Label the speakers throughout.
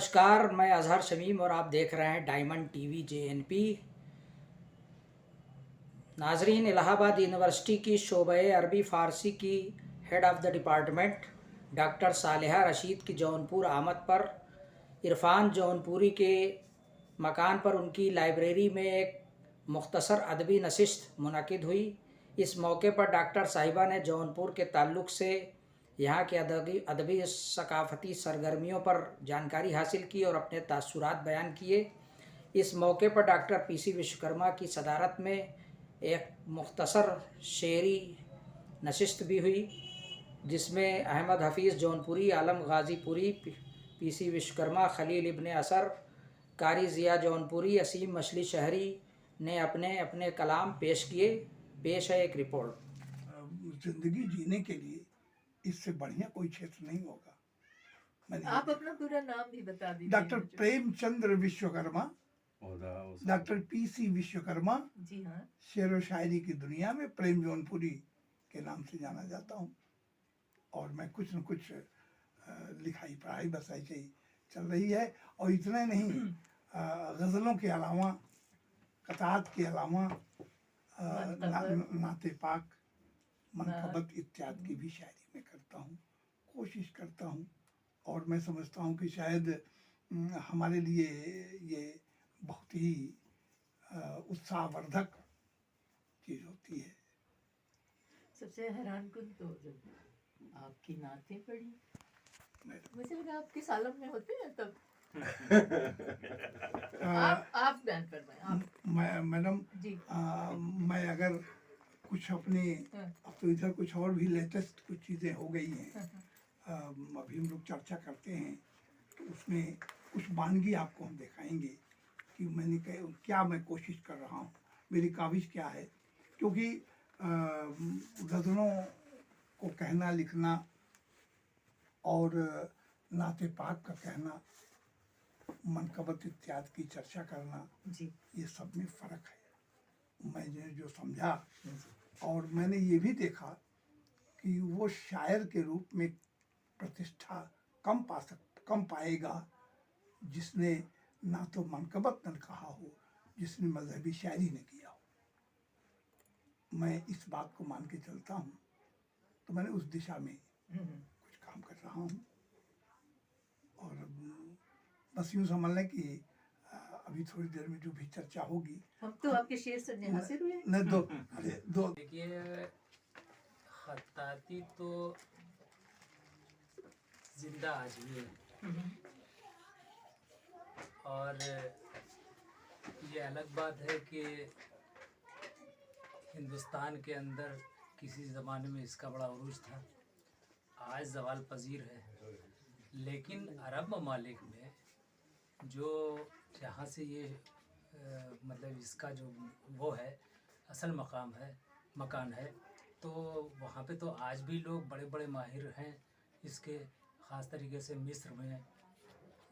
Speaker 1: नमस्कार, मैं अजहर शमीम और आप देख रहे हैं डायमंड टीवी JNP। नाजरीन, इलाहाबाद यूनिवर्सिटी की शोबे अरबी फ़ारसी की head of the department doctor Saleha Rashid की जौनपुर आमद पर इरफान जौनपुरी के मकान पर उनकी लाइब्रेरी में एक मुख्तसर अदबी नशिस्त मुनक़िद हुई। इस मौके पर डॉक्टर साहिबा ने जौनपुर के ताल्लुक़ से यहाँ के अदबी सकाफ़ती सरगर्मियों पर जानकारी हासिल की और अपने तासुरात बयान किए। इस मौके पर डॉक्टर PC विश्वकर्मा की सदारत में एक मुख्तसर शेरी नशिस्त भी हुई, जिसमें अहमद हफ़ीज़ जौनपुरी, आलम गाज़ीपुरी, PC विश्वकर्मा, खलील इब्ने असर, कारी ज़िया जौनपुरी, असीम मछली शहरी ने अपने अपने कलाम पेश किए। पेश है एक रिपोर्ट।
Speaker 2: जिंदगी जीने के लिए इससे बढ़िया कोई क्षेत्र नहीं होगा।
Speaker 3: आप अपना पूरा नाम भी बता दीजिए।
Speaker 2: Doctor Premchandra Vishwakarma, doctor PC Vishwakarma.
Speaker 3: जी हाँ।
Speaker 2: शेर व शायरी की दुनिया में प्रेम जौनपुरी के नाम से जाना जाता हूँ और मैं कुछ न कुछ लिखाई पढ़ाई बस ऐसे ही चल रही है। और इतना नहीं, गज़लों के अलावा, कतात के अलावा नाते पाक, मनकबत इत्यादि की भी शायरी में करता हूँ, कोशिश करता हूँ। और मैं समझता हूँ कि शायद हमारे लिए ये बहुत ही उत्साहवर्धक चीज़ होती है।
Speaker 3: सबसे हैरान कुन तो जब आपकी नातें पढ़ी, मुझे लगा आपके सालम में होते हैं तब। आप बयान फरमाएं।
Speaker 2: मैडम
Speaker 3: जी।
Speaker 2: मैं अगर कुछ अपने, अब तो इधर कुछ और भी लेटेस्ट कुछ चीज़ें हो गई हैं, अभी हम लोग चर्चा करते हैं तो उसमें कुछ वानगी आपको हम दिखाएंगे कि मैंने क्या मैं कोशिश कर रहा हूँ, मेरी काविश क्या है। क्योंकि गज़लों को कहना, लिखना और नाते पाक का कहना, मनकबत इत्यादि की चर्चा करना
Speaker 3: जी,
Speaker 2: ये सब में फ़र्क है। मैंने जो समझा और मैंने ये भी देखा कि वो शायर के रूप में प्रतिष्ठा कम पाएगा जिसने ना तो मनकबत न कहा हो, जिसने मजहबी शायरी न किया हो। मैं इस बात को मान के चलता हूँ, तो मैंने उस दिशा में कुछ काम कर रहा हूँ। और बस यूँ समझ लें कि अभी थोड़ी देर में जो भी चर्चा होगी,
Speaker 3: हम तो आपके शेर सुनने हासिल हुए।
Speaker 2: न दो
Speaker 1: देखिए, खत्ताती तो जिंदा आज भी है और ये अलग बात है कि हिंदुस्तान के अंदर किसी ज़माने में इसका बड़ा उरूज था, आज ज़वाल पजीर है। लेकिन अरब ममालिक में जो जहाँ से ये मतलब इसका जो वो है असल मकान है, तो वहाँ पे तो आज भी लोग बड़े बड़े माहिर हैं इसके, ख़ास तरीके से मिस्र में,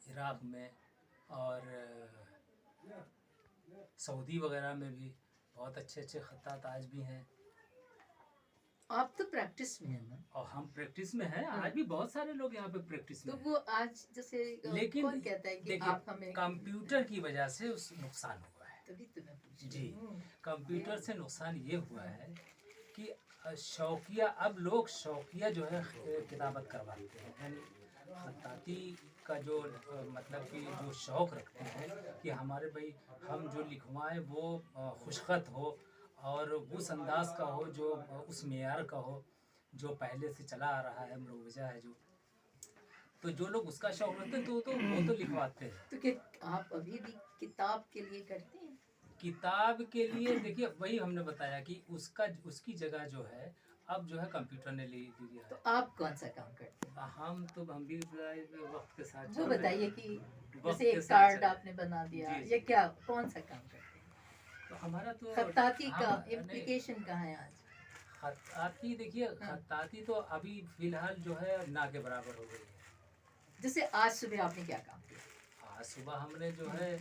Speaker 1: इराक़ में और सऊदी वगैरह में भी बहुत अच्छे अच्छे खत्तात आज भी हैं।
Speaker 3: आप तो प्रैक्टिस में हैं ना?
Speaker 1: और हम प्रैक्टिस में हैं, आज भी बहुत सारे लोग यहाँ पे प्रैक्टिस में
Speaker 3: तो
Speaker 1: हैं।
Speaker 3: वो आज जैसे
Speaker 1: लेकिन
Speaker 3: कौन कहता है कि आप हमें,
Speaker 1: कंप्यूटर की वजह से उस नुकसान हुआ है।
Speaker 3: तभी तो मैं पूछ
Speaker 1: जी,
Speaker 3: रही हूँ।
Speaker 1: कंप्यूटर से नुकसान ये हुआ है कि शौकिया, अब लोग शौकिया जो है किताबत करवाते हैं, यानी खत्ताती का जो मतलब कि जो शौक़ रखते हैं कि हमारे भाई हम जो लिखवाएं वो खुशखत हो और उस अंदाज का हो, जो उस मेयार का हो जो पहले से चला आ रहा है, मरोजा है जो, तो जो लोग उसका शौक़ रखते हैं तो वो तो लिखवाते हैं।
Speaker 3: तो क्या आप अभी भी किताब के लिए करते हैं?
Speaker 1: किताब के लिए देखिए, वही हमने बताया कि उसकी जगह जो है अब जो है कंप्यूटर ने ले लिया है।
Speaker 3: तो आप कौन सा काम करते हैं?
Speaker 1: हम भी वक्त के साथ
Speaker 3: वो बताइए कि
Speaker 1: वक्त
Speaker 3: जैसे
Speaker 1: के
Speaker 3: एक
Speaker 1: साथ
Speaker 3: कार्ड
Speaker 1: चल-
Speaker 3: आपने बना दिया,
Speaker 1: जी,
Speaker 3: ये क्या, कौन सा काम करते हैं?
Speaker 1: तो हमारा तो
Speaker 3: खत्ताती का
Speaker 1: नहीं,
Speaker 3: इम्प्लीकेशन कहाँ है आज?
Speaker 1: खत्ताती देखिए, खत्ताती तो अभी फिलहाल जो है ना के बराबर हो गई है।
Speaker 3: जैसे आज सुबह आपने क्या काम किया?
Speaker 1: आज सुबह हमने जो है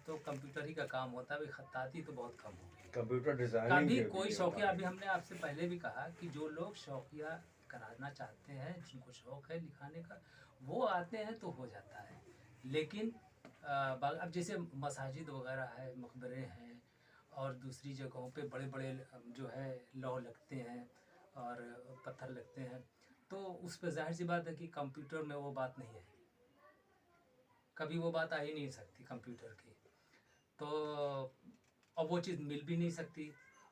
Speaker 1: तो कंप्यूटर ही का काम होता है, खत्ताती तो बहुत कम हो गई।
Speaker 4: कंप्यूटर डिजाइनिंग
Speaker 1: कभी
Speaker 4: के
Speaker 1: कोई
Speaker 4: लिए
Speaker 1: शौकिया, अभी हमने आपसे पहले भी कहा कि जो लोग शौकिया कराना चाहते हैं, जिनको शौक़ है लिखाने का, वो आते हैं तो हो जाता है।
Speaker 4: लेकिन अब जैसे मसाजिद वगैरह है, मकबरे हैं और दूसरी जगहों पे बड़े बड़े जो है लौह लगते हैं और पत्थर लगते हैं, तो उस पर जाहिर सी बात है कि कंप्यूटर में वो बात नहीं है, कभी वो बात आ ही नहीं सकती कंप्यूटर की। तो अब वो चीज़ मिल भी नहीं सकती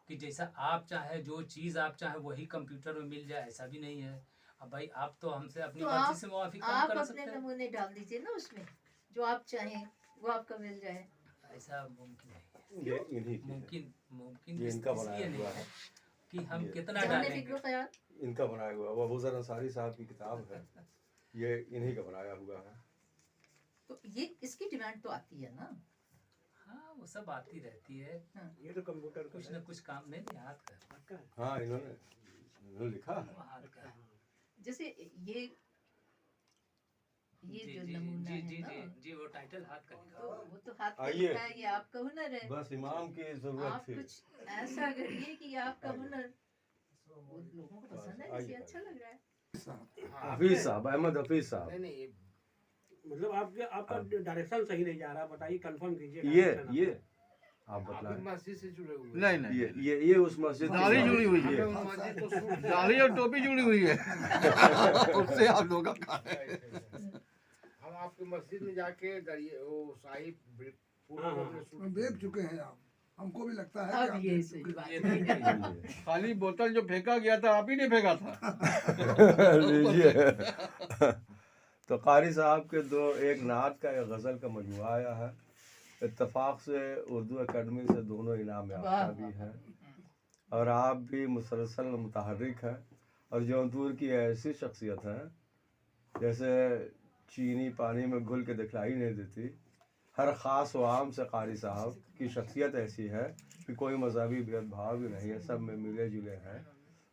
Speaker 4: कि जैसा आप चाहे, जो चीज़ आप चाहे वही कंप्यूटर में मिल जाए, ऐसा भी नहीं है। अब भाई आप तो हमसे अपनी
Speaker 3: तो
Speaker 4: मर्जी से मुआफी काम
Speaker 3: आप
Speaker 4: कर
Speaker 3: अपने
Speaker 4: सकते हैं,
Speaker 3: नमूने डाल दीजिए ना उसमें, जो आप चाहें वो आपका मिल जाए।
Speaker 4: ऐसा मुमकिन नहीं है।
Speaker 5: ये इन्हीं की है।
Speaker 4: मुमकिन
Speaker 5: ये इनका
Speaker 4: इसलिए
Speaker 5: बनाया
Speaker 4: नहीं
Speaker 5: हुआ
Speaker 4: है
Speaker 5: है।
Speaker 4: कि हम
Speaker 5: ये
Speaker 4: कितना
Speaker 3: जाने
Speaker 4: डालेंगे।
Speaker 3: फिक्र ख्याल।
Speaker 5: इनका बनाया हुआ वो अबूज़र अंसारी साहब की किताब है, ये इन्हीं का बनाया हुआ है।
Speaker 3: तो ये इसकी डिमांड तो आती है ना।
Speaker 4: हाँ वो सब आती रहती है,
Speaker 6: ये तो कंप्यूटर
Speaker 4: कुछ न कुछ काम नहीं, हाथ का
Speaker 5: हाँ इन्होंने लिखा है।
Speaker 4: वो हाथ का है।
Speaker 3: जैसे ये
Speaker 4: जी
Speaker 3: जो
Speaker 4: जी
Speaker 3: नमूना
Speaker 4: जी
Speaker 3: है
Speaker 4: जी
Speaker 3: ना,
Speaker 4: जी जी वो टाइटल हाथ का लिखा
Speaker 3: तो
Speaker 4: हुआ है।
Speaker 3: वो तो हाथ का
Speaker 5: आइए।
Speaker 3: लिखा है, ये आपका हुनर है।
Speaker 5: बस इमाम की जरूरत
Speaker 3: आप
Speaker 5: थी।
Speaker 3: कुछ ऐसा करिए कि आपका
Speaker 5: आइए।
Speaker 3: हुनर वो लोगों को पसंद है,
Speaker 5: आइए,
Speaker 3: इसे
Speaker 5: आइए।
Speaker 3: अच्छा लग रहा है।
Speaker 5: हफीज साहब, अहमद हफीज साहब,
Speaker 6: नहीं नहीं, मतलब आपका डायरेक्शन सही नहीं जा रहा, बताइए, कंफर्म कीजिए।
Speaker 5: ये आप बतलाएं।
Speaker 6: मस्जिद से जुड़े हुए
Speaker 7: नहीं नहीं
Speaker 5: ये उस मस्जिद की
Speaker 7: दाढ़ी
Speaker 5: साहब-
Speaker 7: जुड़ी हुई है,
Speaker 6: हमें मस्जिद को सूट
Speaker 7: दाढ़ी और टोपी जुड़ी हुई है उससे आप लोग का
Speaker 6: हम आपकी मस्जिद में जाके वो साहिब
Speaker 2: हम देख चुके हैं आप, हमको भी लगता है कि
Speaker 3: अब
Speaker 2: आप
Speaker 3: ये
Speaker 2: देख
Speaker 3: सही
Speaker 2: चुके
Speaker 3: बात
Speaker 4: ये
Speaker 3: है।
Speaker 7: खाली बोतल जो फेंका गया था आप ही ने फेंका था।
Speaker 5: लीजिए। तो कारी साहब के एक नात का एक गज़ल का मजमुआ आया है, इत्तेफाक से उर्दू एकेडमी से दोनों इनाम याफ्ता भी हैं और आप भी मुसलसल मुतहर्रिक हैं और जौनपुर की ऐसी शख्सियत है जैसे चीनी पानी में घुल के दिखलाई नहीं देती। हर ख़ास व आम से कारी साहब की शख्सियत ऐसी है कि कोई मजहबी भेदभाव भी नहीं है, सब में मिले जुले हैं।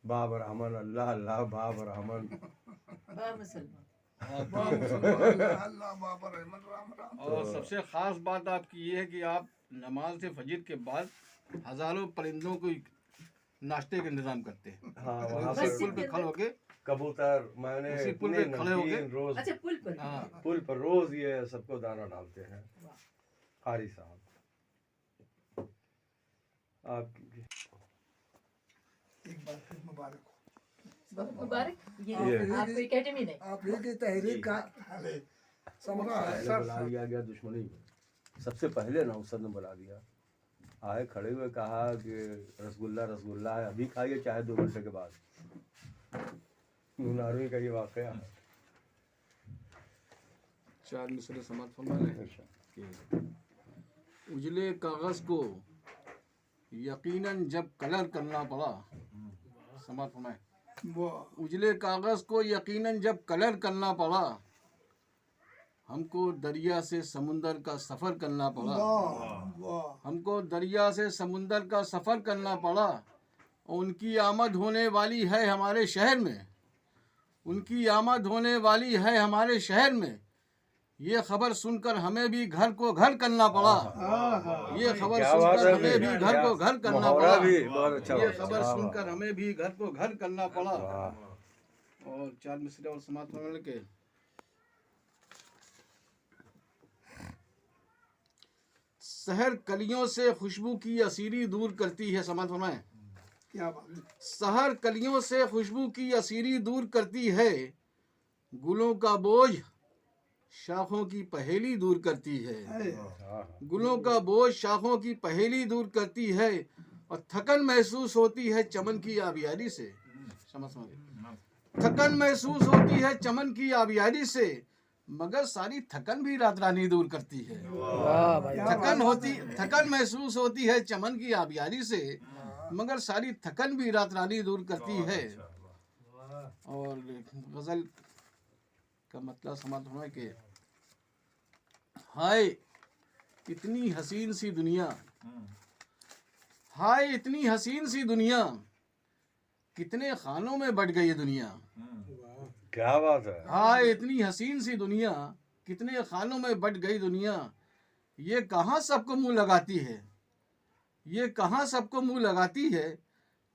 Speaker 5: बाब रहमान अल्लाह अल्लाह, बाब रहमान
Speaker 3: बा मुसलमान।
Speaker 2: वाह मुसलमान, अल्लाह बाबर रहमत राम राम।
Speaker 7: और सबसे खास बात आपकी ये है कि आप नमाज से फजर के बाद हजारों परिंदों को नाश्ते का इंतजाम करते हैं।
Speaker 5: हाँ वहाँ
Speaker 3: बस
Speaker 5: पर
Speaker 7: पुल पे खड़े होके
Speaker 5: कबूतर मैंने
Speaker 7: उसी पुल
Speaker 5: इतने
Speaker 7: पे खड़े हो गए।
Speaker 5: नमकीन रोज
Speaker 3: अच्छा पुल पर।
Speaker 7: हाँ
Speaker 5: पुल पर रोज ये सबको दाना डालते हैं। कारी साहब आप
Speaker 2: एक बार फिर मुबारक हो।
Speaker 3: बहुत मुबारक। ये
Speaker 5: ये-
Speaker 3: आपको एकेडमी ने
Speaker 2: आप ही की तहरीक का अरे समरा है
Speaker 5: पहले
Speaker 2: सर।
Speaker 5: बुला लिया गया दुश्मनी में, सबसे पहले ना उसद ने बुला दिया। आए खड़े हुए कहा कि रसगुल्ला रसगुल्ला है, अभी खाइए चाहे 2 घंटे के बाद। मुनारवी का ये वाकया है।
Speaker 7: 4 मिसरे समाप्त फरमा लें कि उजले कागज को यकीनन जब कलर करना पड़ा, समाप्त फरमाएं।
Speaker 2: वो
Speaker 7: उजले कागज को यकीनन जब कलर करना पड़ा, हमको दरिया से समुंदर का सफर करना पड़ा।
Speaker 2: वाह वाह
Speaker 7: हमको दरिया से समुंदर का सफर करना पड़ा। और उनकी आमद होने वाली है हमारे शहर में, उनकी आमद होने वाली है हमारे शहर में। ये खबर सुनकर हमें भी घर को घर करना पड़ा। ये खबर
Speaker 5: क्या बात
Speaker 7: सुनकर
Speaker 5: है
Speaker 7: हमें भी घर को घर करना
Speaker 5: मुहावरा
Speaker 7: पड़ा।
Speaker 5: भी बहुत अच्छा
Speaker 7: ये
Speaker 5: बात है।
Speaker 7: खबर
Speaker 5: वाह,
Speaker 7: सुनकर
Speaker 5: वाह,
Speaker 7: हमें भी घर को घर करना पड़ा।
Speaker 5: वाह।
Speaker 7: और 4 मिसरे और समाप्त होने के शहर कलियों से खुशबू की असीरी दूर करती है। समाप्त फरमाएं।
Speaker 2: क्या बात है।
Speaker 7: सहर कलियों से खुशबू की असीरी दूर करती है। गुलों का बोझ शाखों की पहेली दूर करती है। गुलों का बोझ शाखों की पहेली दूर करती है। और थकन महसूस होती है चमन की आबियारी से। समझ थकन महसूस होती है चमन की आबियारी से, मगर सारी थकन भी रात रानी दूर करती है। थकन महसूस होती है चमन की आबियारी से, मगर सारी थकन भी रात रानी दूर करती है। और गजल का मतलब समाप्त होना है कि हाय इतनी हसीन सी दुनिया, हाय इतनी हसीन सी दुनिया, कितने खानों में बट गई दुनिया।
Speaker 5: क्या बात है।
Speaker 7: हाय इतनी हसीन सी दुनिया, कितने खानों में बट गई दुनिया। ये कहाँ सबको मुंह लगाती है, ये कहाँ सबको मुंह लगाती है।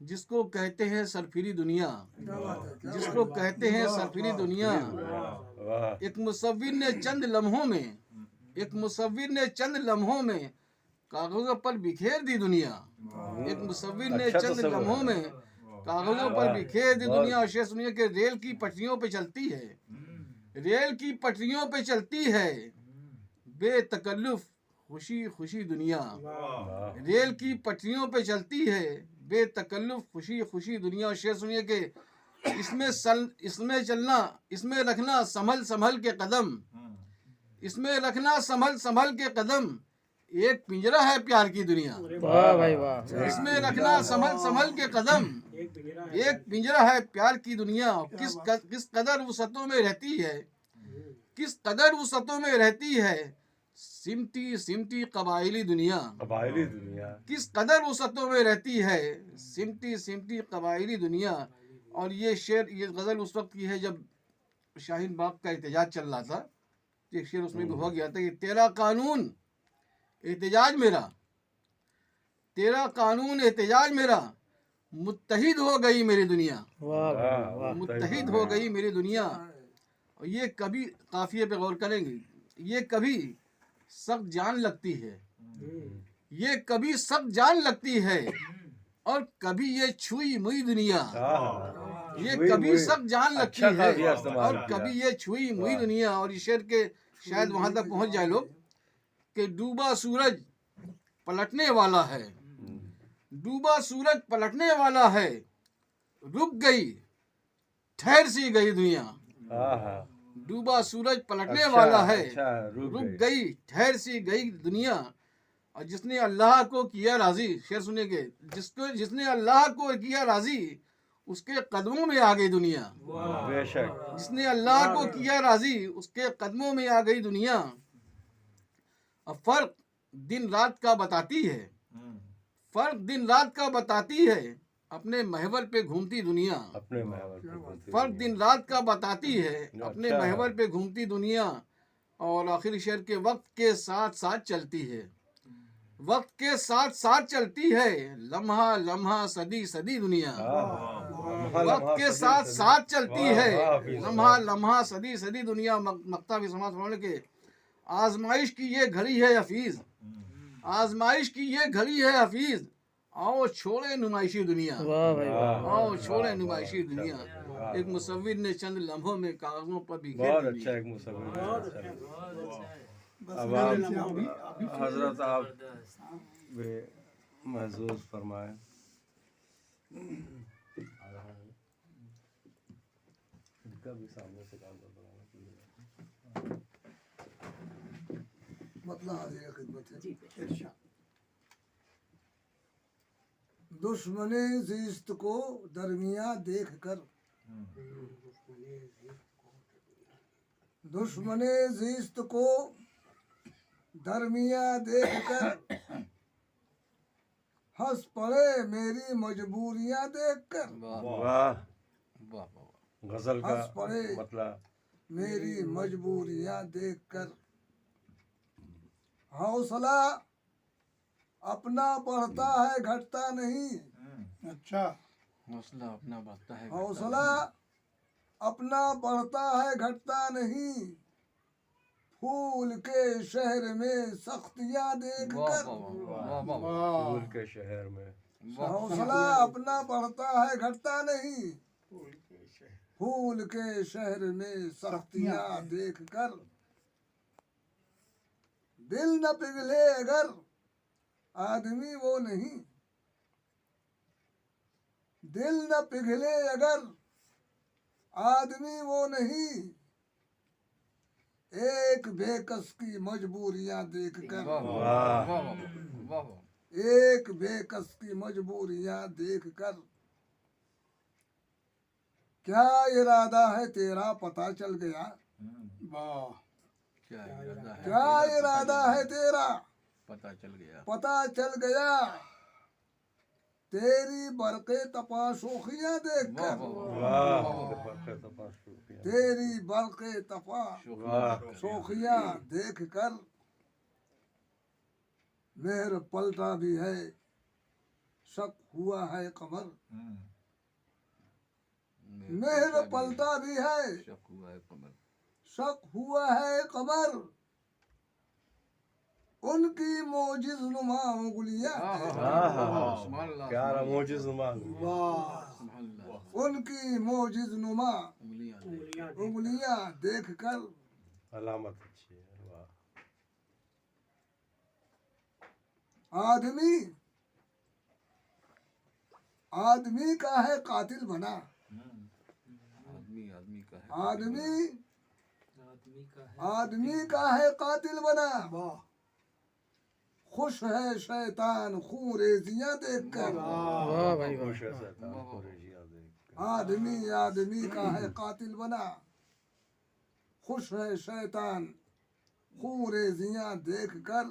Speaker 7: जिसको कहते हैं सरफिरी दुनिया, जिसको कहते हैं सरफिरी दुनिया।
Speaker 5: वाह
Speaker 7: एक मुसव्विर ने चंद लम्हों में एक मुसव्विर ने चंद लम्हों में कागजों पर बिखेर दी दुनिया। एक मुसव्विर ने
Speaker 5: अच्छा
Speaker 7: चंद
Speaker 5: तस्वीर
Speaker 7: लम्हों
Speaker 5: है।
Speaker 7: में कागजों पर बिखेर दी
Speaker 5: बहुत-
Speaker 7: दुनिया। और शेर सुनिए कि रेल की पटरियों पे चलती है, रेल की पटरियों पे चलती है बेतकल्लुफ खुशी खुशी दुनिया। रेल की पटरियों पे चलती है बेतकल्लुफ खुशी खुशी दुनिया। और शेर सुनिए कि इसमें चलना, इसमें रखना संभल संभल के कदम, इसमें रखना संभल संभल के कदम, एक पिंजरा है प्यार की दुनिया।
Speaker 1: वाह भाई वाह।
Speaker 7: इसमें रखना संभल संभल के कदम,
Speaker 6: एक पिंजरा है।
Speaker 7: एक पिंजरा है प्यार की दुनिया। किस कदर वसतों में रहती है, किस कदर वसतों में रहती है सिमटी सिमटी कबाइली दुनिया।
Speaker 5: कबायली दुनिया।
Speaker 7: किस कदर वसतों में रहती है सिमटी सिमटी कबाइली दुनिया। और ये शेर, ये गज़ल उस वक्त की है जब शाहीन बाग का एहतजाज चल रहा था। एक शेर उसमें भी हो गया था कि तेरा कानून एहतजाज मेरा, तेरा कानून एहतजाज मेरा, मुत्तहिद हो गई मेरी दुनिया।
Speaker 1: वाह भाई वाह।
Speaker 7: मुत्तहिद हो गई मेरी दुनिया। और ये कभी, काफिये पे गौर करेंगे, ये कभी सख्त जान लगती है, ये कभी सख्त जान लगती है, और कभी ये छुई मुई दुनिया। ये
Speaker 5: छुई
Speaker 7: कभी
Speaker 5: मुई।
Speaker 7: सख्त जान लगती
Speaker 5: अच्छा
Speaker 7: है,
Speaker 5: काफिया इस्तेमाल
Speaker 7: और
Speaker 5: किया।
Speaker 7: कभी ये छुई मुई दुनिया। और इस शेर के शायद वहां तक पहुंच जाए लोग कि डूबा सूरज पलटने वाला है, डूबा सूरज पलटने वाला है, रुक गई ठहर सी गई दुनिया।
Speaker 5: आहा।
Speaker 7: डूबा सूरज पलटने
Speaker 5: अच्छा,
Speaker 7: वाला है,
Speaker 5: अच्छा, रुक
Speaker 7: गई ठहर सी गई दुनिया। और जिसने अल्लाह को किया राजी, शेर सुने के, जिसने अल्लाह को किया राजी उसके कदमों में आ गई दुनिया।
Speaker 5: बेशक।
Speaker 7: जिसने अल्लाह को किया राजी उसके कदमों में आ गई दुनिया। अब फर्क दिन रात का बताती है, फर्क दिन रात का बताती है, अपने महवर पे घूमती दुनिया।
Speaker 5: अपने महवर पे घूमती
Speaker 7: फर्क
Speaker 5: दुनिया।
Speaker 7: दिन रात का बताती है, अपने
Speaker 5: अच्छा है।
Speaker 7: महवर पे घूमती दुनिया। और आखिरी शेर के वक्त के साथ साथ चलती है, वक्त के साथ साथ चलती है, लम्हा लम्हा सदी सदी दुनिया। वक्त के साथ साथ चलती है, लम्हा लम्हा सदी सदी दुनिया। मक्ता भी समाज होने के आजमाइश की ये घड़ी है हफीज, आजमाइश की ये घड़ी है हफीज, आओ छोड़े नुमाइशी दुनिया।
Speaker 1: वाह भाई वाह।
Speaker 7: आओ छोड़े नुमाइशी दुनिया। एक मुसव्विर ने चंद लम्हों में कागजों पर बिखेर
Speaker 5: बहुत
Speaker 7: दी
Speaker 5: अच्छा
Speaker 7: दुनिया।
Speaker 5: एक मुसव्विर।
Speaker 6: बहुत अच्छा।
Speaker 2: बस
Speaker 5: अब
Speaker 2: मेरे
Speaker 5: आप
Speaker 2: से अभी
Speaker 5: हजरत आप भी महसूस फरमाए। इनका भी सामने से काम करवाना।
Speaker 8: मतलब हाजिर खिदमत है।
Speaker 2: इरशाद।
Speaker 8: दुश्मने ज़िस्त को दरमिया देख कर, दुश्मने ज़िस्त को दरमिया देख कर, हंस पड़े मेरी मजबूरियां देख कर,
Speaker 7: वाह
Speaker 5: वाह।
Speaker 7: वाह वाह।
Speaker 5: गजल का
Speaker 8: हंस पड़े।
Speaker 5: मतलब
Speaker 8: मेरी मजबूरियां देख कर। हौसला अपना बढ़ता है घटता नहीं,
Speaker 2: अच्छा।
Speaker 7: हौसला अपना बढ़ता है,
Speaker 8: हौसला अपना बढ़ता है घटता नहीं, फूल के शहर में सख्तियां देख
Speaker 7: वाह
Speaker 8: कर।
Speaker 7: वाह वाह वाह
Speaker 5: फूल के शहर में।
Speaker 8: हौसला अपना बढ़ता है घटता नहीं, फूल के शहर में सख्तियां देख कर। दिल न पिघले अगर आदमी वो नहीं, दिल न पिघले अगर आदमी वो नहीं, एक बेकस की मजबूरियां देख कर।
Speaker 7: वाह वाह।
Speaker 8: एक बेकस की मजबूरियां देख कर। क्या इरादा है तेरा पता चल गया,
Speaker 2: वाह।
Speaker 7: क्या इरादा है,
Speaker 8: क्या इरादा है तेरा
Speaker 7: पता चल गया।
Speaker 8: पता चल गया, तेरी बरक़े तपाशोखियां देख कर।
Speaker 5: वाह।
Speaker 8: तेरी बरक़े
Speaker 5: वाह।
Speaker 8: तपाशोखियां देख कर। मेहर पलटा भी है शक हुआ है कमर, मेहर पलटा भी है
Speaker 7: शक हुआ है कमर।
Speaker 8: शक हुआ है कमर। उनकी मोजिज नुमा उंगलियां
Speaker 7: सुभान अल्लाह,
Speaker 5: क्या मोजिज नुमान
Speaker 2: वाह
Speaker 7: सुभान अल्लाह,
Speaker 8: उनकी मोजिज नुमा
Speaker 7: उंगलियां देख।
Speaker 6: उंगलियां देख।
Speaker 8: उंगलियां देखकर
Speaker 5: अलामत अच्छी है। वाह
Speaker 8: आदमी आदमी का है कातिल बना,
Speaker 7: आदमी आदमी का है,
Speaker 8: आदमी
Speaker 4: आदमी का है
Speaker 8: आदमी का है कातिल बना,
Speaker 2: वाह
Speaker 8: खुश है शैतान खून रेजियां देखकर,
Speaker 1: वाह भाई वाह।
Speaker 5: खुश है शैतान कुरैशियां देख कर।
Speaker 8: आदमी आदमी का है कातिल बना, खुश है शैतान खून रेजियां देखकर,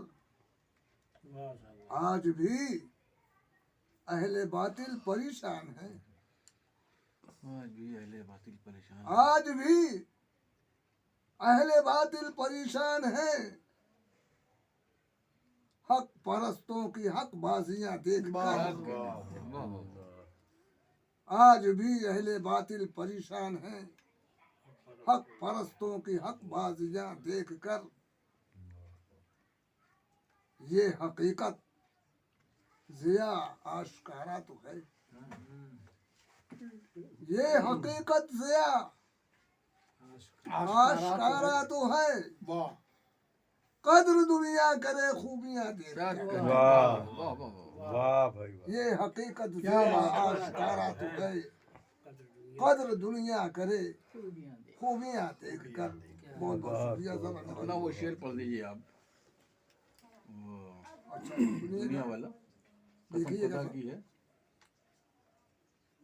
Speaker 6: वाह साहब।
Speaker 8: आज भी अहले बातिल परेशान है,
Speaker 7: आज भी अहले बातिल परेशान,
Speaker 8: आज भी अहले बातिल परेशान है, हक परस्तों की हक बाजियां देखकर,
Speaker 7: वाह,
Speaker 8: आज भी अहले बातिल परेशान है, हक परस्तों की हक बाजियां देखकर, ये हकीकत जिया आशकारा तो है, ये हकीकत जिया आशकारा तो है,
Speaker 2: वाह
Speaker 8: कद्र दुनिया करे खूबियां
Speaker 7: क्या
Speaker 8: देखकर,
Speaker 7: कहना,
Speaker 5: वाह।
Speaker 7: वाह वाह वाह,
Speaker 5: वाह भाई वाह।
Speaker 8: ये हकीकत जिया आशकारा तो है, कद्र दुनिया करे
Speaker 3: खूबियां देख।
Speaker 8: खूबियां देखकर। बहुत बहुत शुक्रिया सर।
Speaker 7: अपना वो शेर पढ़ लीजिए आप, वो
Speaker 8: अच्छा सुनिएगा,
Speaker 7: दुनिया वाला, कसम
Speaker 8: देखिएगा
Speaker 7: खुदा
Speaker 8: सर।
Speaker 7: की है,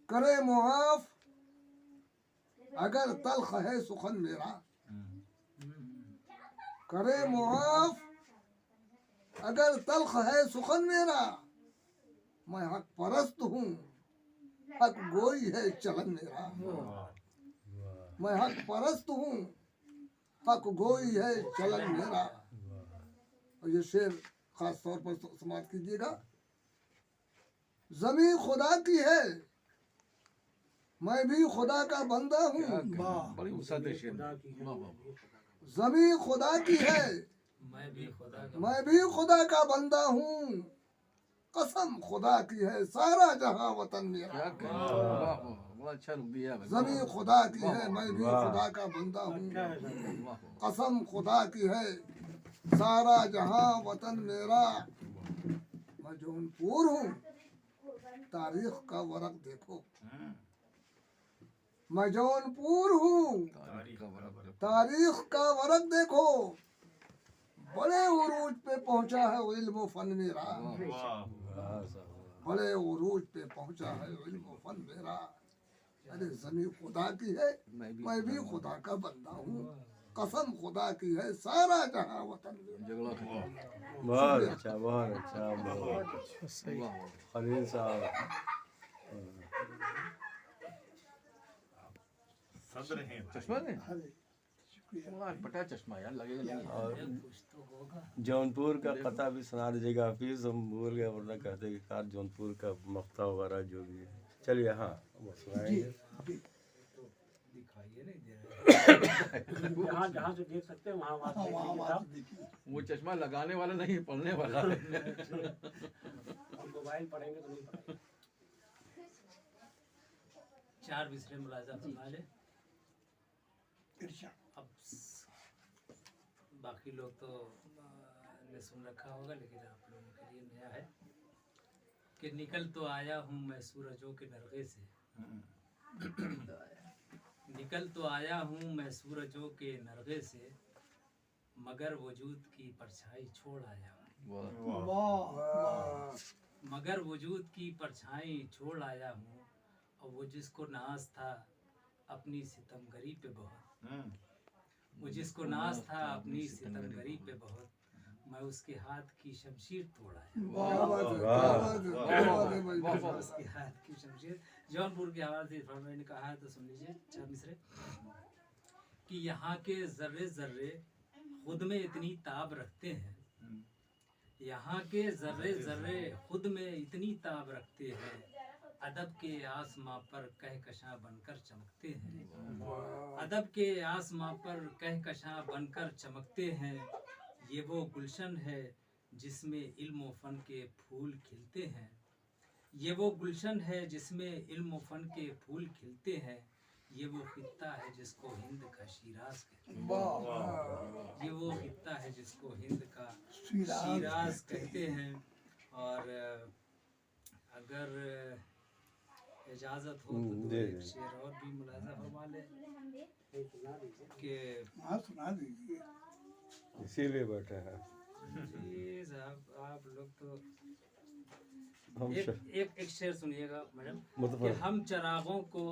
Speaker 8: करे मुआफ अगर तल्ख है सुखन मेरा, करे मुआफ अगर तल्ख है सुखन मेरा, मैं हक परस्त हूँ हक गोई है चलन मेरा, मैं हक परस्त हूँ हक गोई है चलन मेरा। और ये शेर खास तौर पर समाप्त कीजिएगा। जमीन खुदा की है मैं भी खुदा का बंदा हूँ,
Speaker 7: क्या कहना, बड़ी उसाद शेर,
Speaker 6: खुदा की है,
Speaker 7: वाह वाह,
Speaker 8: जमीन खुदा की है
Speaker 4: मैं भी खुदा का
Speaker 8: मैं भी खुदा का बंदा हूँ, कसम खुदा की है सारा जहां वतन मेरा,
Speaker 7: क्या कहना, वाह वाह, बड़ा अच्छा रुक दिया भाई,
Speaker 8: जमीन खुदा की है मैं भी खुदा का बंदा हूँ,
Speaker 6: अच्छा है साहब।
Speaker 7: वाह वाह,
Speaker 8: कसम खुदा की है सारा जहां वतन मेरा। मैं जौनपुर हूँ तारीख का वरक देखो, मैं जौनपुर हूँ
Speaker 7: तारीख का बड़ा बड़ा,
Speaker 8: तारीख का वरक देखो, बड़े उरूज पे पहुंचा है इल्म फन मेरा, बड़े उरूज पे पहुंचा है इल्म फन मेरा। अरे जमीन खुदा की है मैं भी खुदा का बंदा हूँ, कसम खुदा की है सारा जहां वतन मेरा।
Speaker 7: जगला खत्म,
Speaker 5: बहुत अच्छा बहुत अच्छा बहुत
Speaker 7: वाह वाह,
Speaker 5: खलील साहब।
Speaker 7: चश्मा ने, वाह, बटा चश्मा यार, लगेगा नहीं,
Speaker 5: और
Speaker 4: कुछ तो होगा।
Speaker 5: जौनपुर का पता भी सुना दीजिएगा हाफिज, हम भूल गए वरना कहते कि कार जौनपुर का मक्ता वगैरह जो भी है। चलिए हाँ वो सुनाएंगे।
Speaker 4: दिखाइए नहीं दे रहे
Speaker 6: जहाँ जहाँ से देख सकते हैं वहाँ वहाँ से
Speaker 2: वाह
Speaker 6: देखिए
Speaker 2: वाह
Speaker 6: साहब।
Speaker 2: देखिए
Speaker 7: वो चश्मा लगाने वाला नहीं, पढ़ने वाला है,
Speaker 6: और मोबाइल पढ़ेंगे तो नहीं पढ़ेंगे।
Speaker 4: चार बिसरे मुलाजा फरमा ले।
Speaker 2: इरशाद।
Speaker 4: अब बाकी लोग तो ने सुन रखा होगा, लेकिन आप लोगों के लिए नया है कि निकल तो आया हूँ मैं सूरजों के दरगे से, निकल तो आया हूँ मैं सूरजों के नरगे से, मगर वजूद की परछाई छोड़ आया हूँ,
Speaker 7: वाह
Speaker 2: वाह वाह
Speaker 4: मगर वजूद की परछाई छोड़ आया हूँ। और वो जिसको नाज था अपनी सितमगरी पे बहुत, वो जिसको नाज था अपनी सितमगरी पे बहुत, मैं उसके हाथ की शमशीर तोड़ आया,
Speaker 8: क्या बात है, क्या बात है, क्या बात है भाई।
Speaker 4: उसके हाथ की शमशीर। जौनपुर के हवाले से इरफान भाई ने कहा है तो सुन लीजिए चार मिसरे कि यहाँ के जर्रे जर्रे खुद में इतनी ताब रखते हैं, यहाँ के जर्रे जर्रे खुद में इतनी ताब रखते हैं, अदब के आसमां पर कहकशां बनकर चमकते हैं, अदब के आसमां पर कहकशां बनकर चमकते हैं। ये वो गुलशन है जिसमें इल्म व फन के फूल खिलते हैं। ये वो गुलशन है जिसमें इल्म व फन के फूल खिलते हैं। ये वो खित्ता है जिसको हिंद का शिराज कहते हैं।
Speaker 2: वाह
Speaker 4: ये वो खित्ता है जिसको हिंद का
Speaker 2: शिराज
Speaker 4: शिराज
Speaker 2: कहते
Speaker 4: कहते हैं। और अगर इजाज़त हो तो दो
Speaker 5: जी,
Speaker 4: एक
Speaker 5: जी।
Speaker 4: शेर और भी मुलाजा फरमा ले
Speaker 6: सुना दीजिए।
Speaker 4: कि
Speaker 2: हाँ सुना दीजिए।
Speaker 5: इसीलिए बैठे हैं
Speaker 4: जी साहब आप लोग तो
Speaker 5: हम
Speaker 4: एक शेर सुनिएगा मैडम कि
Speaker 5: मतलब
Speaker 4: हम चरागों को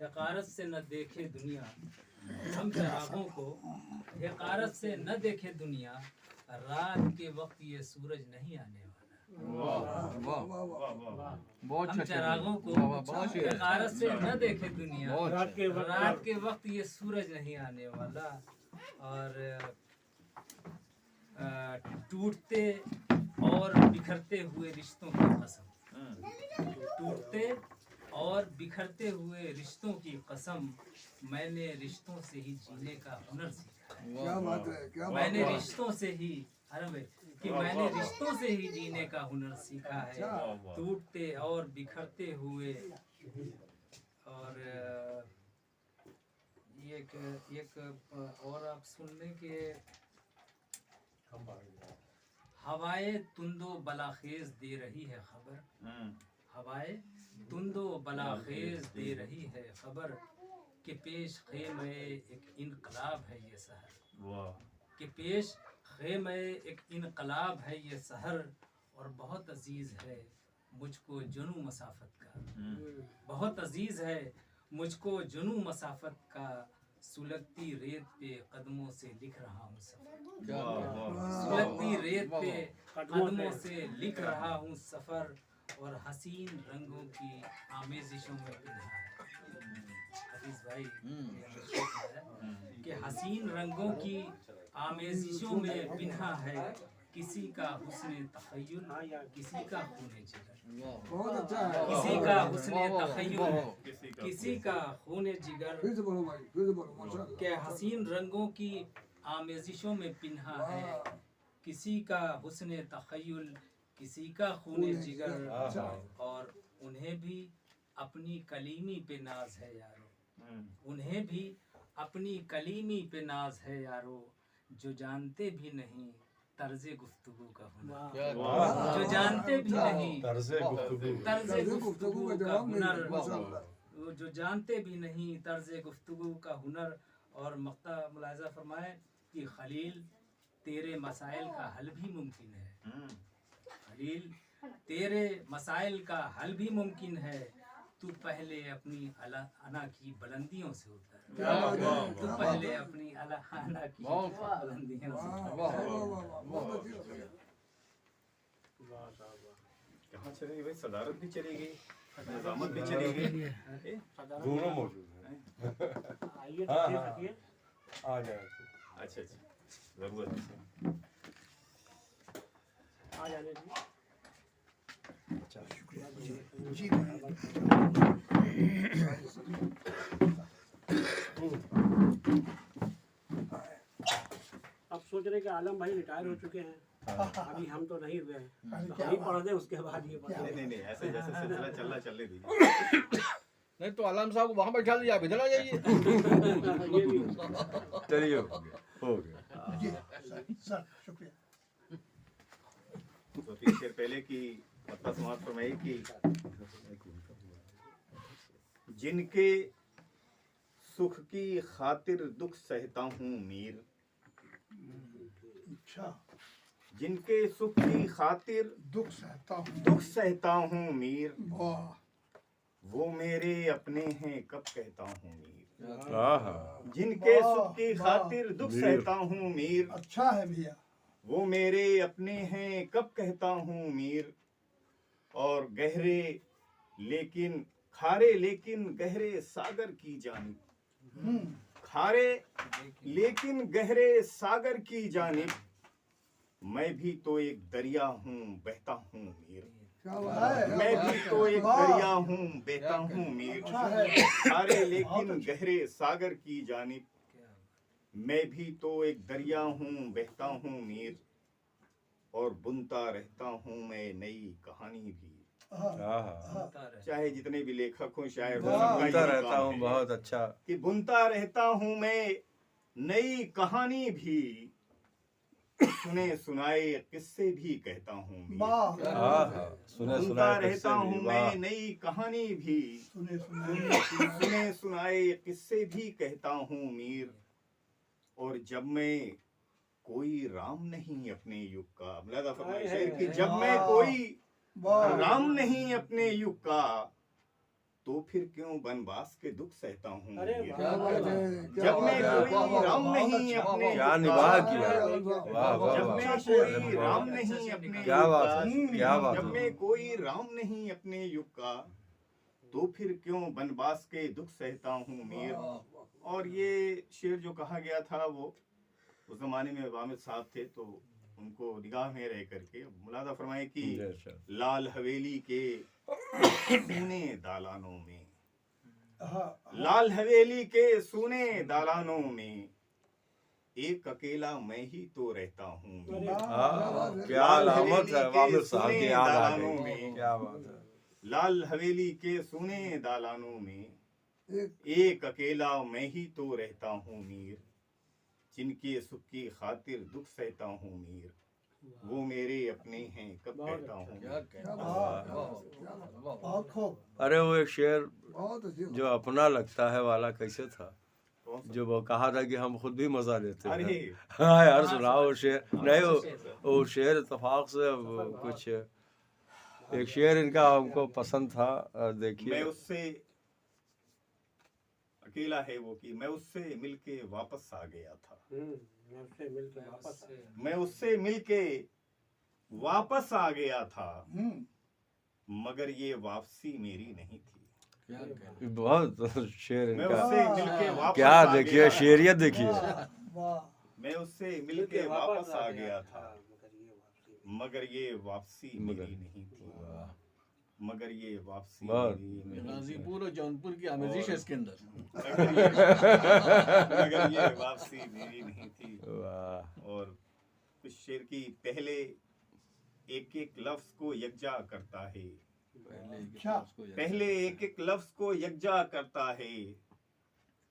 Speaker 4: हकारत से न देखे दुनिया। हम चरागों को हकारत से न देखे दुनिया। रात के वक्त ये सूरज नहीं आने वाला।
Speaker 7: बहुत
Speaker 4: हम
Speaker 7: अच्छा
Speaker 4: चरागों को
Speaker 7: बहुत शेर।
Speaker 4: हकारत से न देखे दुनिया।
Speaker 7: बहुत
Speaker 4: रात के वक्त ये सूरज नहीं आने वाला। और टूटते और बिखरते हुए रिश्तों की कसम। टूटते और बिखरते हुए रिश्तों की कसम। मैंने रिश्तों से ही जीने का हुनर सीखा है।
Speaker 8: क्या बात है, क्या बात
Speaker 4: मैंने
Speaker 8: है।
Speaker 4: रिश्तों से ही अरे भाई कि मैंने रिश्तों से ही जीने का हुनर सीखा है। टूटते और बिखरते हुए। और एक और आप सुन लें कि हवाएं तुंदो बलाखेज दे रही है खबर। हवाएं तुंदो बलाखेज दे रही है खबर कि पेश खेमे एक इनकलाब है ये सहर। कि पेश खेमे एक इनकलाब है ये सहर। और बहुत अजीज है मुझको जुनू मसाफत का। बहुत अजीज है मुझको जुनू मसाफत का। सुलगती रेत पे कदमों से लिख रहा हूँ सफर। सुलगती रेत पे कदमों से लिख रहा हूँ सफर। और हसीन रंगों की आमेजिशों में पिन्हा है। हफीज भाई कि हसीन रंगों की आमेजिशों में पिन्हा है। किसी का हुस्न तखय्युल किसी का खून जिगर।
Speaker 8: बहुत अच्छा है।
Speaker 4: किसी का हुस्न तखय्युल किसी का खून जिगर।
Speaker 8: फिर से बोलो भाई, फिर से बोलो माशाल्लाह।
Speaker 4: के हसीन रंगों की आमेजिशों में पिन्हा है। किसी का हुस्न तखय्युल किसी का खून जिगर। और उन्हें भी अपनी कलीमी पे नाज है यारो। उन्हें भी अपनी कलीमी पे नाज है यारो। जो जानते भी नहीं तर्ज़े गुफ्तगू का हुनर। जो जानते भी नहीं
Speaker 5: तर्ज़े गुफ्तगू
Speaker 4: तर्ज़े
Speaker 8: गुफ्तगू
Speaker 4: गुफ्तगू
Speaker 8: का
Speaker 4: का
Speaker 8: जवाब नहीं
Speaker 4: हुनर।
Speaker 8: है, माशाल्लाह।
Speaker 4: वो जो जानते भी नहीं तर्ज़े गुफ्तगू का हुनर। और मक्ता मुलाहिज़ा फरमाए कि खलील तेरे मसाइल का हल भी मुमकिन है। खलील तेरे मसाइल का हल भी मुमकिन है। तू पहले अपनी अना की बुलंदियों से उतर। तू पहले अपनी अना की बुलंदियों से उतर।
Speaker 8: वाह वाह वाह वाह, बहुत अच्छी बात है।
Speaker 9: कहाँ चलेगी भाई? सदारत भी चली गई, निजामत भी चली गई।
Speaker 5: दोनों मौजूद हैं।
Speaker 6: आइए
Speaker 5: हाँ,
Speaker 6: तशरीफ
Speaker 5: हाँ।
Speaker 6: रखिए।
Speaker 5: आ जाए
Speaker 9: अच्छा अच्छा, जरूरत है।
Speaker 6: आ जाने दीजिए।
Speaker 2: जी भाई।
Speaker 6: अब सोच रहे कि आलम भाई रिटायर हो चुके हैं, अभी हम तो नहीं हुए हैं।
Speaker 2: अरे
Speaker 6: तो
Speaker 2: क्या
Speaker 6: हम ही
Speaker 2: बात
Speaker 6: पढ़ दें, उसके बाद ये पढ़
Speaker 9: नहीं
Speaker 6: दें।
Speaker 9: नहीं नहीं, ऐसे जैसे सिलसिला चलना चलने दीजिए।
Speaker 7: नहीं तो आलम साहब को वहाँ बैठा दीजिए, आप इधर आ जाइए।
Speaker 6: ये भी हो सकता है।
Speaker 5: चलिए हो गया।
Speaker 2: जी सर शुक्रिया।
Speaker 9: तो 3 शेर पहले की मतलब समाप्त फरमाई कि जिनके सुख की खातिर दुख सहता हूँ मीर।
Speaker 2: अच्छा
Speaker 9: जिनके सुख की खातिर
Speaker 2: दुख सहता हूँ।
Speaker 9: दुख सहता हूँ मीर।
Speaker 2: वाह
Speaker 9: वो मेरे अपने हैं कब कहता हूँ मीर।
Speaker 5: आहा
Speaker 9: जिनके
Speaker 2: वाह,
Speaker 9: सुख की
Speaker 2: वाह।
Speaker 9: खातिर दुख
Speaker 5: मीर।
Speaker 9: सहता हूँ मीर।
Speaker 2: अच्छा है भैया।
Speaker 9: वो मेरे अपने हैं कब कहता हूँ मीर। और गहरे लेकिन खारे लेकिन गहरे सागर की जानिब। खारे लेकिन गहरे सागर की जानिब। मैं भी तो एक दरिया हूँ बहता हूँ मीर।
Speaker 8: क्या बात है,
Speaker 9: मैं
Speaker 8: क्या
Speaker 9: भी
Speaker 8: बात
Speaker 9: तो
Speaker 8: है।
Speaker 9: एक
Speaker 2: वाह।
Speaker 9: दरिया हूँ बहता हूँ मीर।
Speaker 2: अच्छा है।
Speaker 9: खारे लेकिन गहरे सागर की जानिब। मैं भी तो एक दरिया हूँ बहता हूँ मीर। और बुनता रहता हूँ मैं नई कहानी भी।
Speaker 5: हाँ
Speaker 9: चाहे जितने भी लेखक हों, शायर हों,
Speaker 2: वाह,
Speaker 9: सबका
Speaker 5: बुनता
Speaker 9: यही
Speaker 5: रहता
Speaker 9: काम
Speaker 5: हूँ,
Speaker 9: है
Speaker 5: बहुत अच्छा।
Speaker 9: कि बुनता रहता हूँ मैं नई कहानी भी, सुने सुनाए किस्से भी कहता हूँ मीर।
Speaker 2: वाह,
Speaker 5: हाँ सुने
Speaker 9: बुनता
Speaker 5: सुनाए
Speaker 9: रहता
Speaker 5: किस्से
Speaker 9: हूँ
Speaker 5: भी,
Speaker 9: मैं
Speaker 5: वाह।
Speaker 9: नई कहानी भी,
Speaker 2: सुने सुने
Speaker 9: सुने सुनाए किस्से भी कहता हूँ मीर। और जब मैं कोई राम नहीं अपने युग का, मुलादा फरमाए शेर कि जब मैं कोई
Speaker 2: वाह,
Speaker 9: राम नहीं अपने युग का, तो फिर क्यों वनवास के दुख सहता हूँ
Speaker 6: अरे
Speaker 9: मीर।
Speaker 8: क्या बात है, क्या
Speaker 9: जब मैं
Speaker 8: बात है,
Speaker 9: कोई
Speaker 8: वाह, वाह,
Speaker 9: राम
Speaker 8: बहुत
Speaker 9: नहीं
Speaker 8: अच्छा,
Speaker 9: अपने
Speaker 5: क्या
Speaker 9: युग
Speaker 5: निभाह
Speaker 9: का,
Speaker 5: किया, वाह वाह
Speaker 9: जब
Speaker 5: वाह।
Speaker 9: मैं
Speaker 2: अच्छा
Speaker 9: कोई
Speaker 2: शेर है,
Speaker 9: राम
Speaker 4: बहुत
Speaker 9: नहीं
Speaker 4: अच्छे से
Speaker 9: अपने
Speaker 4: निकाला।
Speaker 5: क्या
Speaker 9: युग
Speaker 5: बात
Speaker 9: का,
Speaker 5: है, क्या बात
Speaker 9: जब
Speaker 5: है।
Speaker 9: मैं कोई राम नहीं अपने युग का, तो फिर क्यों वनवास के दुख सहता हूँ मीर। और ये शेर जो कहा गया था वो उस जमाने में वामिद साहब थे, तो उनको निगाह में रह करके मुलादा फरमाए कि
Speaker 5: जैसा।
Speaker 9: लाल हवेली के सूने दालानों में,
Speaker 2: हाँ,
Speaker 9: लाल हवेली के सूने दालानों में, एक अकेला मैं ही तो रहता हूँ मीर।
Speaker 5: हाँ क्या
Speaker 9: लाल
Speaker 5: अलामत
Speaker 9: हवेली
Speaker 5: है,
Speaker 9: के
Speaker 5: वामिद साहब
Speaker 9: सुने
Speaker 5: की याद आ
Speaker 9: दालानों
Speaker 5: गई,
Speaker 9: में,
Speaker 5: क्या बात है।
Speaker 9: लाल हवेली के सुने दालानों में,
Speaker 8: एक
Speaker 9: एक अकेला मैं ही तो रहता हूँ मीर। जिनके सुख की खातिर दुख सहता हूँ मीर, वो मेरे अपने हैं कब कहता हूँ मीर।
Speaker 8: क्या बात है, क्या बात है,
Speaker 2: बहुत खूब।
Speaker 5: अरे वो एक शेर
Speaker 8: बहुत अच्छी बात।
Speaker 5: जो अपना लगता है वाला कैसे था,
Speaker 9: कौन सा?
Speaker 5: जो वो कहा था कि हम खुद भी मजा लेते
Speaker 9: अरे
Speaker 5: हैं। हाँ यार
Speaker 4: हाँ,
Speaker 5: सुनाओ वो शेर। नहीं
Speaker 4: शेर।
Speaker 5: वो शेर इत्तेफाक से वो कुछ एक शेर इनका हमको पसंद था,
Speaker 9: मैं
Speaker 5: देखिए।
Speaker 9: उससे अकेला है वो कि मैं उससे मिलके वापस आ गया था,
Speaker 6: मैं उससे मिलकर वापस आया।
Speaker 9: मैं उससे मिलके वापस आ गया था, मगर ये वापसी मेरी नहीं थी।
Speaker 5: बहुत शेर
Speaker 9: मैं
Speaker 5: इनका,
Speaker 9: उससे मिलके वापस
Speaker 5: क्या
Speaker 9: आ
Speaker 5: देखिए
Speaker 9: गया था।
Speaker 5: शेरियत देखिए।
Speaker 2: वाह,
Speaker 9: मैं उससे मिलके वापस आ गया था,
Speaker 6: मगर ये वापसी
Speaker 9: मगर ये वापसी
Speaker 5: मगर-
Speaker 9: मेरी नहीं थी, मगर ये वापसी
Speaker 5: बहुत।
Speaker 9: मेरी नहीं थी।
Speaker 7: गाजीपुर और जौनपुर की आमेजिश है इसके अंदर।
Speaker 9: मगर ये वापसी मेरी नहीं थी।
Speaker 5: वाह
Speaker 9: और कुछ शेर की पहले एक एक लफ्ज को यकजा करता है,
Speaker 2: अच्छा,
Speaker 9: पहले एक एक लफ्ज को यकजा करता है,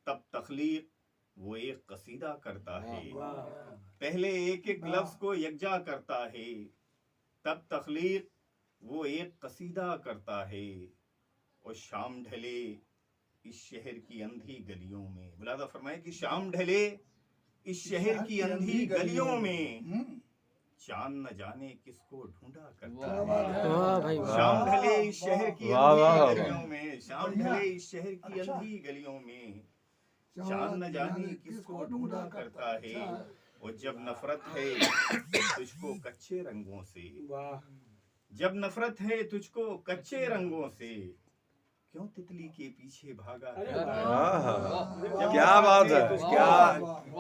Speaker 9: तब तखलीक वो एक कसीदा करता है। पहले एक एक लफ्ज को यकजा करता है, तब तखलीक वो एक कसीदा करता है। और शाम ढले इस शहर की अंधी गलियों में, बुलादा फरमाए कि शाम ढले इस शहर की अंधी गलियों में, चांद न जाने किसको ढूंढा करता
Speaker 8: क्या
Speaker 9: है।
Speaker 8: बात है,
Speaker 1: वाह भाई वाह।
Speaker 9: शाम ढले इस शहर की
Speaker 5: वाह, वाह,
Speaker 9: अंधी
Speaker 5: वाह।
Speaker 9: गलियों में, शाम ढले इस शहर की अंधी गलियों में, चांद न जाने किसको ढूंढा करता है। और जब नफरत है तुझको कच्चे रंगों से,
Speaker 6: वाह,
Speaker 9: जब नफरत है तुझको कच्चे रंगों से, क्यों तितली के पीछे भागा
Speaker 6: अरे
Speaker 9: करता है।
Speaker 5: हाँ, हाँ।
Speaker 9: जब
Speaker 5: क्या
Speaker 9: नफरत
Speaker 5: बात है,
Speaker 9: तुझको-
Speaker 5: क्या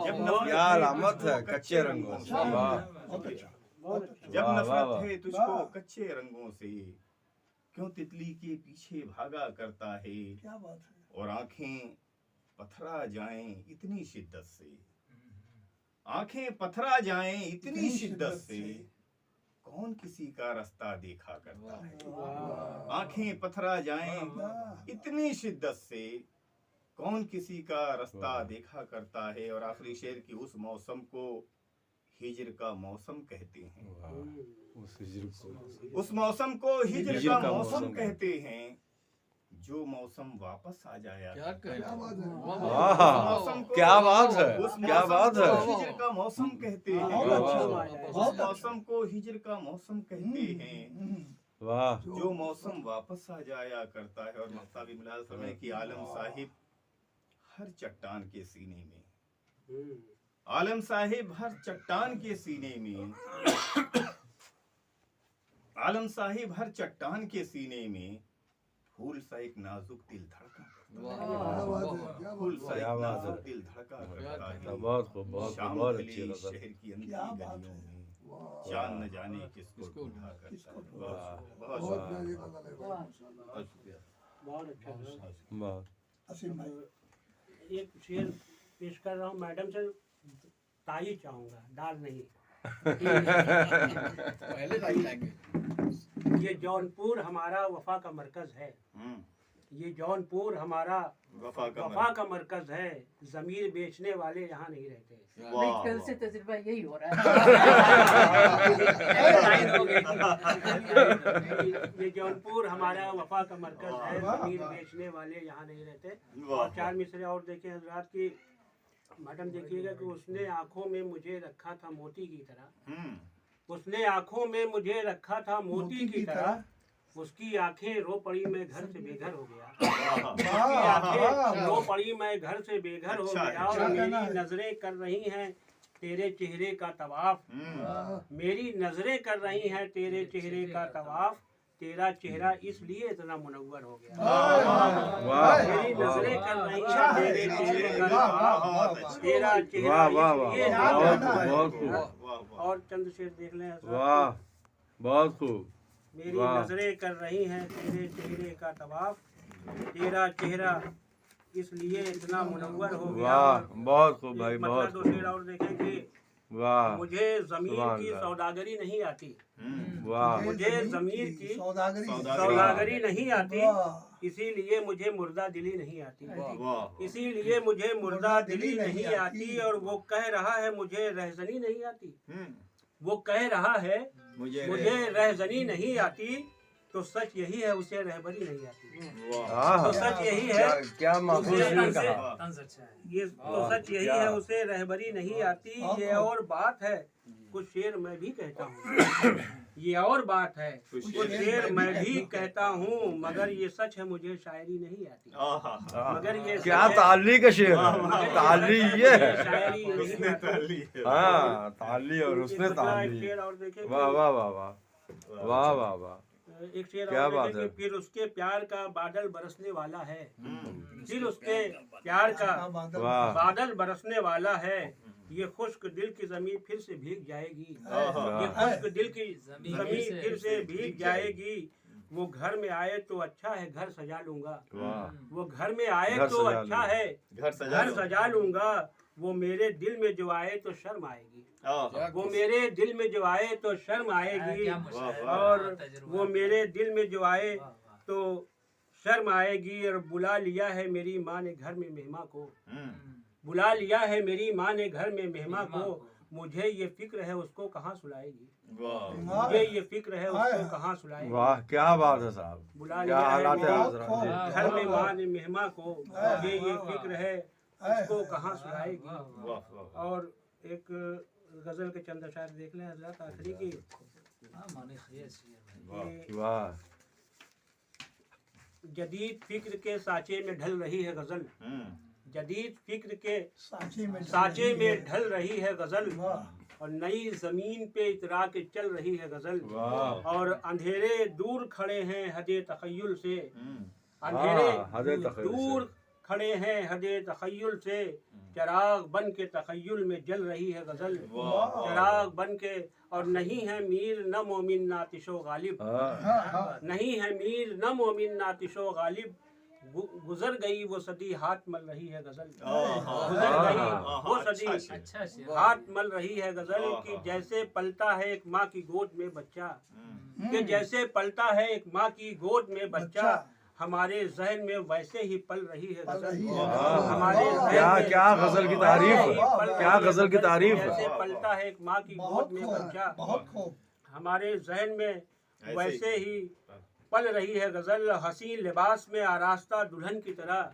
Speaker 9: जब नफरत
Speaker 5: क्या
Speaker 9: है
Speaker 5: अलामत
Speaker 9: तुझको
Speaker 5: है कच्चे रंगों से, वाह
Speaker 6: बहुत अच्छा।
Speaker 9: जब
Speaker 5: वाह, वाह,
Speaker 9: नफरत
Speaker 5: वाह।
Speaker 9: है तुझको कच्चे रंगों से, क्यों तितली के पीछे भागा करता है।
Speaker 2: क्या बात है।
Speaker 9: और आंखें पथरा जाएं इतनी शिद्दत से, आंखें पथरा जाएं इतनी शिद्दत से, कौन किसी का रास्ता देखा करता है। आंखें पथरा जाएं इतनी शिद्दत से, कौन किसी का रास्ता देखा करता है। और आखिरी शेर की उस मौसम को हिजर का मौसम कहते हैं,
Speaker 5: उस हिजर को,
Speaker 9: उस मौसम को हिजर
Speaker 5: हिजर
Speaker 9: का
Speaker 5: का
Speaker 9: मौसम
Speaker 5: मौसम
Speaker 9: कहते हैं, जो मौसम वापस आ जाया
Speaker 7: क्या
Speaker 9: करता
Speaker 7: कह
Speaker 8: क्या
Speaker 7: रहे
Speaker 8: बात
Speaker 7: हैं?
Speaker 8: है,
Speaker 7: वाह,
Speaker 5: वाह,
Speaker 7: वाह,
Speaker 9: मौसम को-
Speaker 5: क्या बात है,
Speaker 9: उस
Speaker 5: क्या
Speaker 9: मौसम
Speaker 5: बात
Speaker 9: को
Speaker 5: है।
Speaker 9: हिजर का मौसम कहते हैं,
Speaker 2: बहुत अच्छा,
Speaker 6: बहुत
Speaker 9: उस मौसम को हिजर का मौसम कहते हैं,
Speaker 5: वाह
Speaker 9: जो मौसम वापस आ जाया करता है। और मक्ता भी मिला समय की आलम साहिब हर चट्टान के सीने में, आलम साहिब हर चट्टान के सीने में, आलम साहिब हर चट्टान के सीने में, फूल सा एक नाजुक दिल धड़का,
Speaker 8: क्या बात है, क्या
Speaker 9: फूल
Speaker 8: बात
Speaker 9: सा
Speaker 5: क्या
Speaker 9: एक
Speaker 5: बात है।
Speaker 9: नाजुक दिल धड़का करता है।
Speaker 5: बहुत खूब, बहुत खूब,
Speaker 9: शाम
Speaker 5: बहुत
Speaker 9: ढले
Speaker 5: अच्छी
Speaker 9: इस
Speaker 5: नजर।
Speaker 9: शहर की अंधी
Speaker 2: क्या बात
Speaker 9: गलियों
Speaker 2: है।
Speaker 9: में, चांद न जाने किसको ढूंढा करता है। बहुत
Speaker 8: बहुत
Speaker 9: शुक्रिया।
Speaker 8: प्यारी गजल है भाई।
Speaker 9: बहुत शुक्रिया।
Speaker 6: बहुत अच्छा था।
Speaker 5: बहुत
Speaker 2: असीम भाई,
Speaker 6: एक शेर पेश कर रहा हूँ, मैडम से ताई चाहूँगा, डाल नहीं।
Speaker 7: पहले लाइन लाएंगे।
Speaker 6: ये जौनपुर हमारा वफा का मरकज है। ये जौनपुर हमारा वफा का मरकज है। जमीर बेचने वाले यहाँ नहीं रहते।
Speaker 3: भाई कल से तजुर्बा यही हो रहा
Speaker 6: ये जौनपुर हमारा वफा का मरकज है। जमीर बेचने वाले यहाँ नहीं रहते। और 4 मिसरे और देखें हजरात की मैडम, देखिएगा कि उसने आंखों में मुझे रखा था मोती की तरह। उसने आंखों में मुझे रखा था मोती की तरह। उसकी आंखें रो पड़ी, मैं घर से बेघर हो गया। उसकी आंखें रो पड़ी, मैं घर से बेघर हो गया। और मेरी नजरें कर रही हैं तेरे चेहरे का तवाफ। मेरी नजरें कर रही हैं तेरे चेहरे का तवाफ। तेरा चेहरा इसलिए इतना मुनव्वर हो गया। मेरी नजरें कर रही हैं तेरे चेहरे का तवाफ। तेरा चेहरा इसलिए और चंद शेर देख लें।
Speaker 5: वाह, बहुत खूब।
Speaker 6: मेरी नजरें कर रही हैं तेरे चेहरे का तवाफ। तेरा चेहरा इसलिए इतना मुनव्वर हो गया।
Speaker 5: वाह, बहुत खूब भाई, बहुत
Speaker 6: दो शेर और देखें कि
Speaker 5: वाह,
Speaker 6: मुझे जमीन की सौदागरी नहीं आती।
Speaker 5: वाह,
Speaker 6: मुझे जमीन की
Speaker 2: सौदागरी
Speaker 6: सौदागरी नहीं आती। इसीलिए मुझे मुर्दा दिली नहीं आती। इसीलिए मुझे मुर्दा दिली नहीं आती। और वो कह रहा है मुझे रहजनी नहीं आती। वो कह रहा है मुझे रहजनी नहीं आती। तो सच यही है उसे रहबरी नहीं आती। तो सच यही है
Speaker 5: क्या महसूस कहा।
Speaker 6: ये तो सच यही है उसे रहबरी नहीं आती। ये और बात है कुछ शेर मैं भी कहता हूँ। ये और बात है कुछ शेर मैं भी कहता हूँ। मगर ये सच है मुझे शायरी नहीं आती। मगर ये
Speaker 5: क्या ताली का शेर है। ताली ये है।
Speaker 6: शायरी नहीं आती।
Speaker 5: हाँ, ताली और उसने
Speaker 6: एक
Speaker 5: ताली।
Speaker 6: शेर और देखें।
Speaker 5: वाह वाह वाह वाह वाह वाह वाह।
Speaker 6: एक शेर
Speaker 5: क्या
Speaker 6: और
Speaker 5: बात
Speaker 6: देखें
Speaker 5: है।
Speaker 6: कि फिर उसके प्यार का बादल बरसने वाला है। फिर उसके प्यार का
Speaker 5: वाह,
Speaker 6: बादल बरसने वाला है। ये खुश्क दिल की जमीन फिर से भीग जाएगी। ये खुश्क दिल की जमीन फिर से भीग जाएगी। वो घर में आए तो अच्छा है घर सजा लूंगा। वो घर में आए
Speaker 5: घर
Speaker 6: तो
Speaker 5: सजा
Speaker 6: अच्छा है घर सजा लूंगा। वो मेरे दिल में जो आए तो शर्म आएगी। वो मेरे दिल में जो आए तो शर्म आएगी। और वो मेरे दिल में जो आए तो शर्म आएगी। और बुला लिया है मेरी माँ ने घर में मेहमान को। बुला लिया है मेरी माँ ने घर में मेहमान को। मुझे ये फिक्र है उसको कहाँ सुलाएगी। मुझे ये फिक्र है उसको कहाँ सुलाएगी।
Speaker 5: वाह, क्या बात है साहब।
Speaker 6: बुला
Speaker 5: क्या
Speaker 6: लिया
Speaker 5: हालात है
Speaker 6: है
Speaker 5: हजरत।
Speaker 6: घर में माँ ने मेहमान को। मुझे ये फिक्र है उसको कहाँ सुलाएगी। और एक गजल के चंद अशार देख लें हजरत आखिरी की।
Speaker 5: वाह,
Speaker 6: जदीद फिक्र के साँचे में ढल रही है गजल। जदीद फिक्र के
Speaker 2: सांचे
Speaker 6: में ढल रही है गजल। और नई जमीन पे इतरा के चल रही है गजल। और अंधेरे दूर खड़े हैं हदे तखय्युल से। अंधेरे
Speaker 5: हदे तखय्युल से।
Speaker 6: दूर खड़े हैं हदे तखय्युल से। चराग बन के तखय्युल में जल रही है गजल। चराग बन के। और नहीं है मीर न मोमिन नातिशो गालिब। नहीं है मीर न मोमिन नातिशो गालिब। गुजर गई वो सदी हाथ मल रही है गजल। गुजर गई वो सदी हाथ मल रही है गजल। कि जैसे पलता है एक माँ की गोद में बच्चा। कि जैसे पलता है एक माँ की गोद में बच्चा। हमारे जहन में वैसे ही पल रही है गजल। हमारे
Speaker 5: क्या गजल की तारीफ, क्या गजल की तारीफ।
Speaker 6: जैसे पलता है एक माँ की गोद में बच्चा। हमारे जहन में वैसे ही पल रही है गजल। हसीन लिबास में आरास्ता दुल्हन की तरह।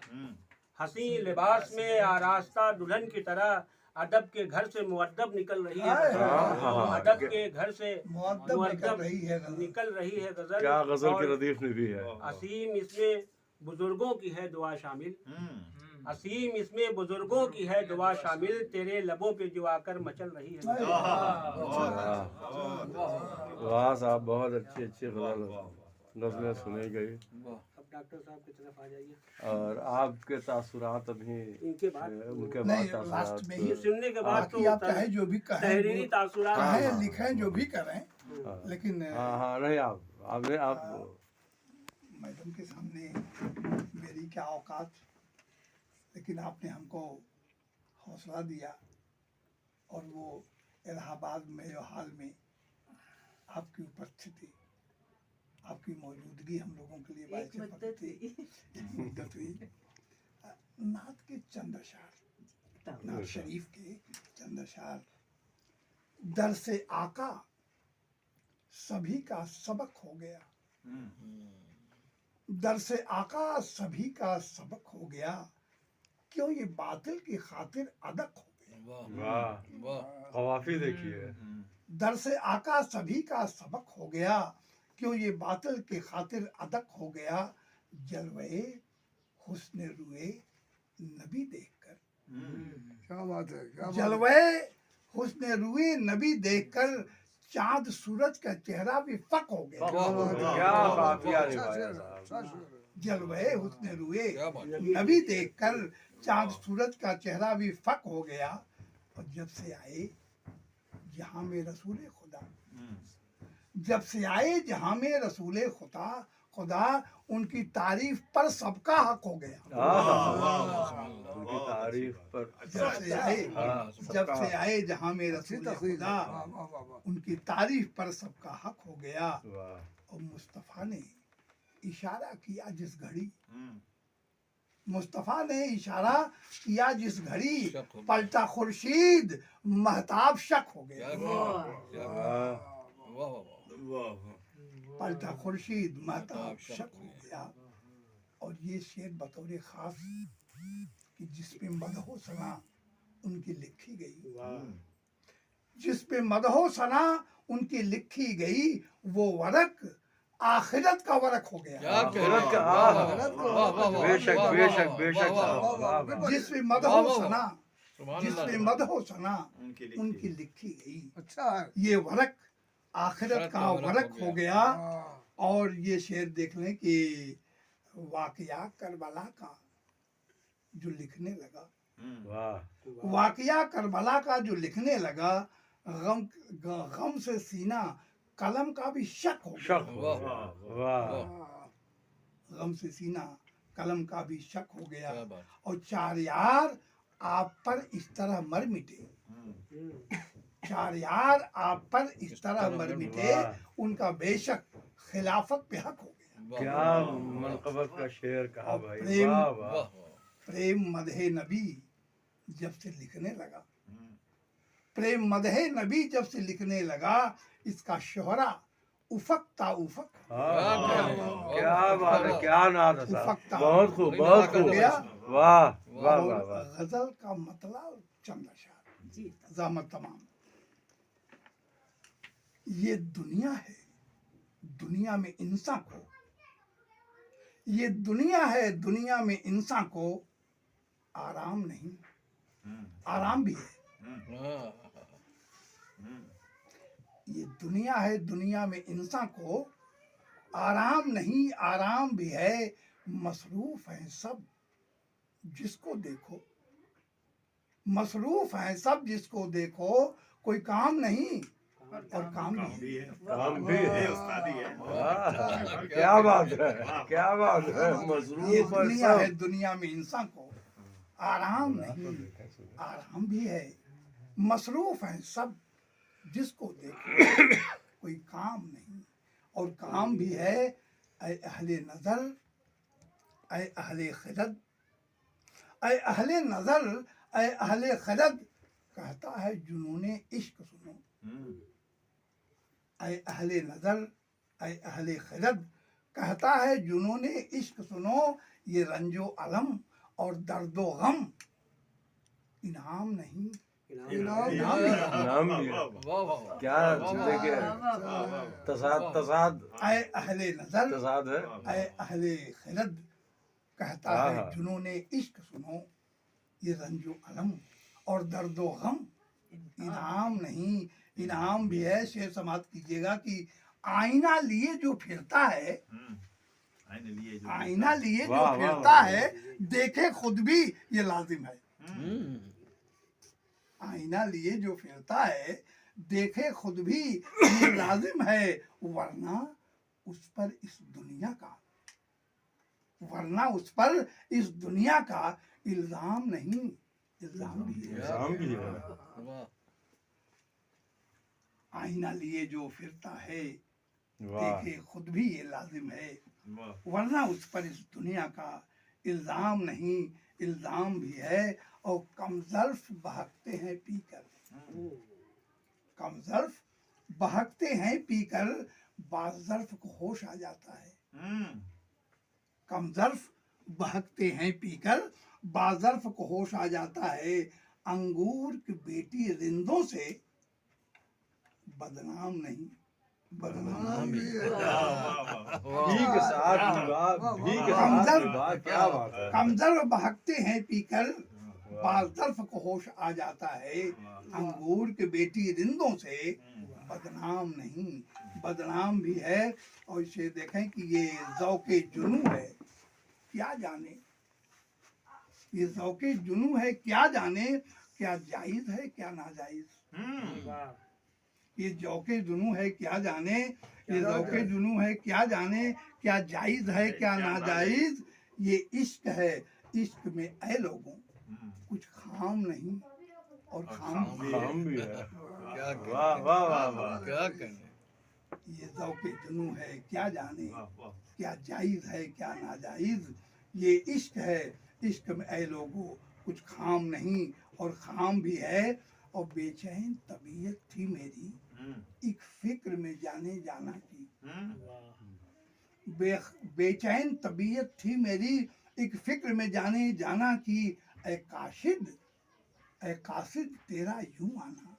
Speaker 6: हसीन लिबास में आरास्ता दुल्हन की तरह। अदब के घर से मुअद्दब निकल रही है गजल। अदब के घर से मुअद्दब निकल रही है गजल।
Speaker 5: क्या गजल की रदीफ निभी है।
Speaker 6: असीम इसमें बुजुर्गों की है दुआ शामिल। असीम इसमें बुजुर्गों की है दुआ शामिल। तेरे लबों पे जो आकर मचल रही है।
Speaker 5: वाह साहब, बहुत अच्छी अच्छी गजलें सुनी गई।
Speaker 6: अब डॉक्टर साहब की तरफ आ जाइए।
Speaker 5: और आपके तासुरात अभी
Speaker 6: इनके बाद
Speaker 5: उनके
Speaker 2: नहीं,
Speaker 5: बाद
Speaker 2: लास्ट में
Speaker 6: ये सुनने के बाद
Speaker 2: बाकी आप चाहे जो भी
Speaker 6: तहरीरी
Speaker 2: कहें
Speaker 6: तासुरात
Speaker 2: कहें लिखें जो भी करें। लेकिन
Speaker 5: हाँ हाँ, नहीं आप
Speaker 2: मैडम के सामने मेरी क्या औकात। लेकिन आपने हमको हौसला दिया। और वो इलाहाबाद में हाल में आपकी उपस्थिति, आपकी मौजूदगी हम लोगों के लिए
Speaker 3: एक
Speaker 2: बायसे
Speaker 3: मुद्दत
Speaker 2: फख्र थी।
Speaker 3: हुई।
Speaker 2: एक मुद्दत हुई। नात के चंद अशार, नात शरीफ के चंद अशार। दर से आका सभी का सबक हो गया, दर से आका सभी का सबक हो गया, क्यों ये बातिल की खातिर अदक हो गया।
Speaker 5: वाह वाह, कवाफी देखिए।
Speaker 2: दर से आका सभी का सबक हो गया, क्यों ये बातिल की खातिर अदक हो गया। जलवे हुस्न रुए नबी देखकर,
Speaker 8: क्या बात है, क्या बात है।
Speaker 2: जलवे हुस्न रुए नबी देखकर चांद सूरज का चेहरा भी फक हो गया।
Speaker 5: क्या काफिया
Speaker 8: अच्छा
Speaker 5: निभाया
Speaker 8: शेर,
Speaker 5: साहब।
Speaker 8: अच्छा शेर।
Speaker 2: जलवे हुस्न रुए नबी देखकर चांद सूरज का चेहरा भी फक हो गया। और जब से आए जहां में रसूले खुदा, जब से आए जहां में रसूले खुदा उनकी तारीफ पर सबका हक हो गया।
Speaker 5: उनकी तारीफ पर
Speaker 2: जब से आए,
Speaker 5: हाँ,
Speaker 2: जब से आए जहां में
Speaker 8: अच्छी
Speaker 2: रसूले
Speaker 8: तकरीर है।
Speaker 2: खुदा
Speaker 8: वाह, वाह, वाह, वाह।
Speaker 2: उनकी तारीफ पर सबका हक हो गया।
Speaker 5: वाह।
Speaker 2: और मुस्तफ़ा ने इशारा किया जिस घड़ी, मुस्तफ़ा ने इशारा किया जिस घड़ी, पलटा खुर्शीद महताब शक हो गया। पलटा खुर्शीद महताब शक हो गया। और ये शेर बतौर खास कि जिसपे मदहो सना उनकी लिखी गई, जिस पे मदहो सना उनकी लिखी गई, वो वरक आखिरत का वरक हो गया।
Speaker 5: आखिरत का बेशक बेशक बेशक साहब, वाह, वाह।
Speaker 2: जिस पे मदहो सना, जिस पे मदहो सना
Speaker 9: उनकी
Speaker 2: उनकी लिखी गई,
Speaker 8: अच्छा है।
Speaker 2: ये वरक आखिरत का वरक हो गया।
Speaker 8: हाँ।
Speaker 2: और ये शेर देख लें कि वाकया करबला का जो लिखने लगा,
Speaker 5: वाह।
Speaker 2: वाकया करबला का जो लिखने लगा, गम से सीना कलम का भी शक हो गया।
Speaker 5: शक हो गया। वाह।
Speaker 2: गम से सीना कलम का भी शक हो गया। और चार यार आप पर इस तरह मर मिटे, चार यार आप पर इस तरह मर मिटे, उनका बेशक खिलाफत पे हक हो गया।
Speaker 5: क्या मनकबत का शेर कहा भाई,
Speaker 2: प्रेम-
Speaker 5: वाह वाह।
Speaker 2: प्रेम मदहे नबी जब से लिखने लगा, प्रेम मदहे नबी जब से लिखने लगा, इसका शोहरा उफक ता उफक,
Speaker 5: क्या बात है, क्या नाद है साहब,
Speaker 2: उफक ता
Speaker 5: बहुत खूब बहुत
Speaker 2: हो
Speaker 5: खूब।
Speaker 2: गया।
Speaker 5: वाह वाह
Speaker 2: और
Speaker 5: वाह वाह।
Speaker 2: गजल का मतलब चंद अशार
Speaker 3: जी
Speaker 2: जामत तमाम। ये दुनिया है, दुनिया में इंसान को, ये दुनिया है, दुनिया में इंसान को आराम नहीं, आराम भी है। ये दुनिया है, दुनिया में इंसान को आराम नहीं, आराम भी है। मसरूफ है सब जिसको देखो, मसरूफ है सब जिसको देखो, कोई काम नहीं और काम भी है।
Speaker 5: काम भी है।
Speaker 9: उस्तादी है।
Speaker 5: वाह, क्या बात है, क्या बात है।
Speaker 2: ये
Speaker 5: मसरूफ है
Speaker 2: दुनिया है,
Speaker 5: सब।
Speaker 2: दुनिया में इंसान को आराम नहीं, आराम भी है। मसरूफ है सब जिसको देखो, कोई काम नहीं और काम भी है। ऐ अहले नजर, ऐ अहले खिरद, ऐ अहले नजर, ऐ अहले खिरद, कहता है जुनूने इश्क सुनो। ऐ अहले नजर, ऐ अहले खिरद, कहता है जुनूने इश्क सुनो। ये रंजो अलम और दर्दो गम इनाम नहीं,
Speaker 5: नाम भी है। क्या देखिए, तसाद तसाद
Speaker 2: ऐ अहले नजर,
Speaker 5: तसाद है।
Speaker 2: ऐ अहले खिरद, कहता है जुनूने इश्क सुनो। ये रंजो अलम और दर्दो गम इनाम नहीं, इनाम भी है। शेर समाप्त कीजिएगा कि आईना लिए जो फिरता है, आईना लिए जो
Speaker 5: वाह, वाह,
Speaker 2: फिरता
Speaker 5: वाह।
Speaker 2: है, देखे खुद भी ये लाजिम है। आईना लिए जो फिरता है, देखे खुद भी ये लाजिम है। वरना उस पर इस दुनिया का, वरना उस पर इस दुनिया का इल्जाम नहीं, इल्जाम भी है।
Speaker 5: नाम भी है।
Speaker 2: आईना लिए जो फिरता है,
Speaker 5: वाह
Speaker 2: देखे खुद भी ये लाजिम है,
Speaker 9: वाह
Speaker 2: वरना उस पर इस दुनिया का इल्जाम नहीं, इल्जाम भी है। और कमजल्फ बहकते हैं पीकर, कमजल्फ बहकते हैं पीकर, बाजल्फ को होश आ जाता है। कमजल्फ बहकते हैं पीकर, बाजल्फ को होश आ जाता है। अंगूर की बेटी रिंदों से बदनाम नहीं, बदनाम भी है।
Speaker 5: भी के साथ विवाह, भी के साथ विवाह, क्या बात है।
Speaker 2: कमजल्फ बहकते हैं पीकर, बाजल्फ को होश आ जाता है। अंगूर की बेटी रिंदों से बदनाम नहीं, बदनाम भी है। और इसे देखें कि ये ज़ौक़े जुनू है, क्या जाने, ये ज़ौक़े जुनू है, क्या जाने, क्या जायज़ है क्या नाजायज़। ये ज़ौक़े जुनू है, क्या जाने, ये ज़ौक़े जुनू है, क्या जाने, क्या जायज़ है क्या नाजायज़। ये इश्क है, इश्क में ऐ लोगों कुछ खाम नहीं और खाम भी है।
Speaker 5: हम भी है।
Speaker 7: क्या कहने,
Speaker 5: वाह वाह वाह वाह।
Speaker 7: क्या कहने।
Speaker 2: ये ज़ौक़े जुनू है, क्या जाने, क्या जायज़ है क्या नाजायज़। ये इश्क है, इश्क में ऐ लोगों कुछ खाम नहीं और खाम भी है। और बेचैन तबीयत थी मेरी एक फिक्र में जाने जाना की, बेचैन तबीयत थी मेरी एक फिक्र में जाने जाना की। ऐ कासिद तेरा यूं आना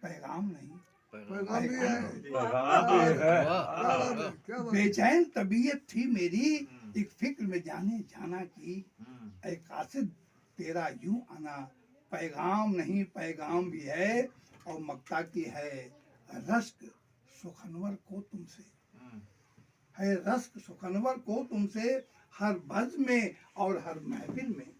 Speaker 2: पैगाम नहीं,
Speaker 8: पैगाम भी है।
Speaker 5: पैगाम भी है।
Speaker 8: क्या बात है, क्या बात है।
Speaker 2: बेचैन तबीयत थी मेरी एक फिक्र में जाने जाना की। ऐ कासिद तेरा यूं आना पैगाम नहीं, पैगाम भी है। और मक्ता की है रश्क सुखनवर को तुमसे, है रश्क सुखनवर को तुमसे, हर बज़ में और हर महफिल में।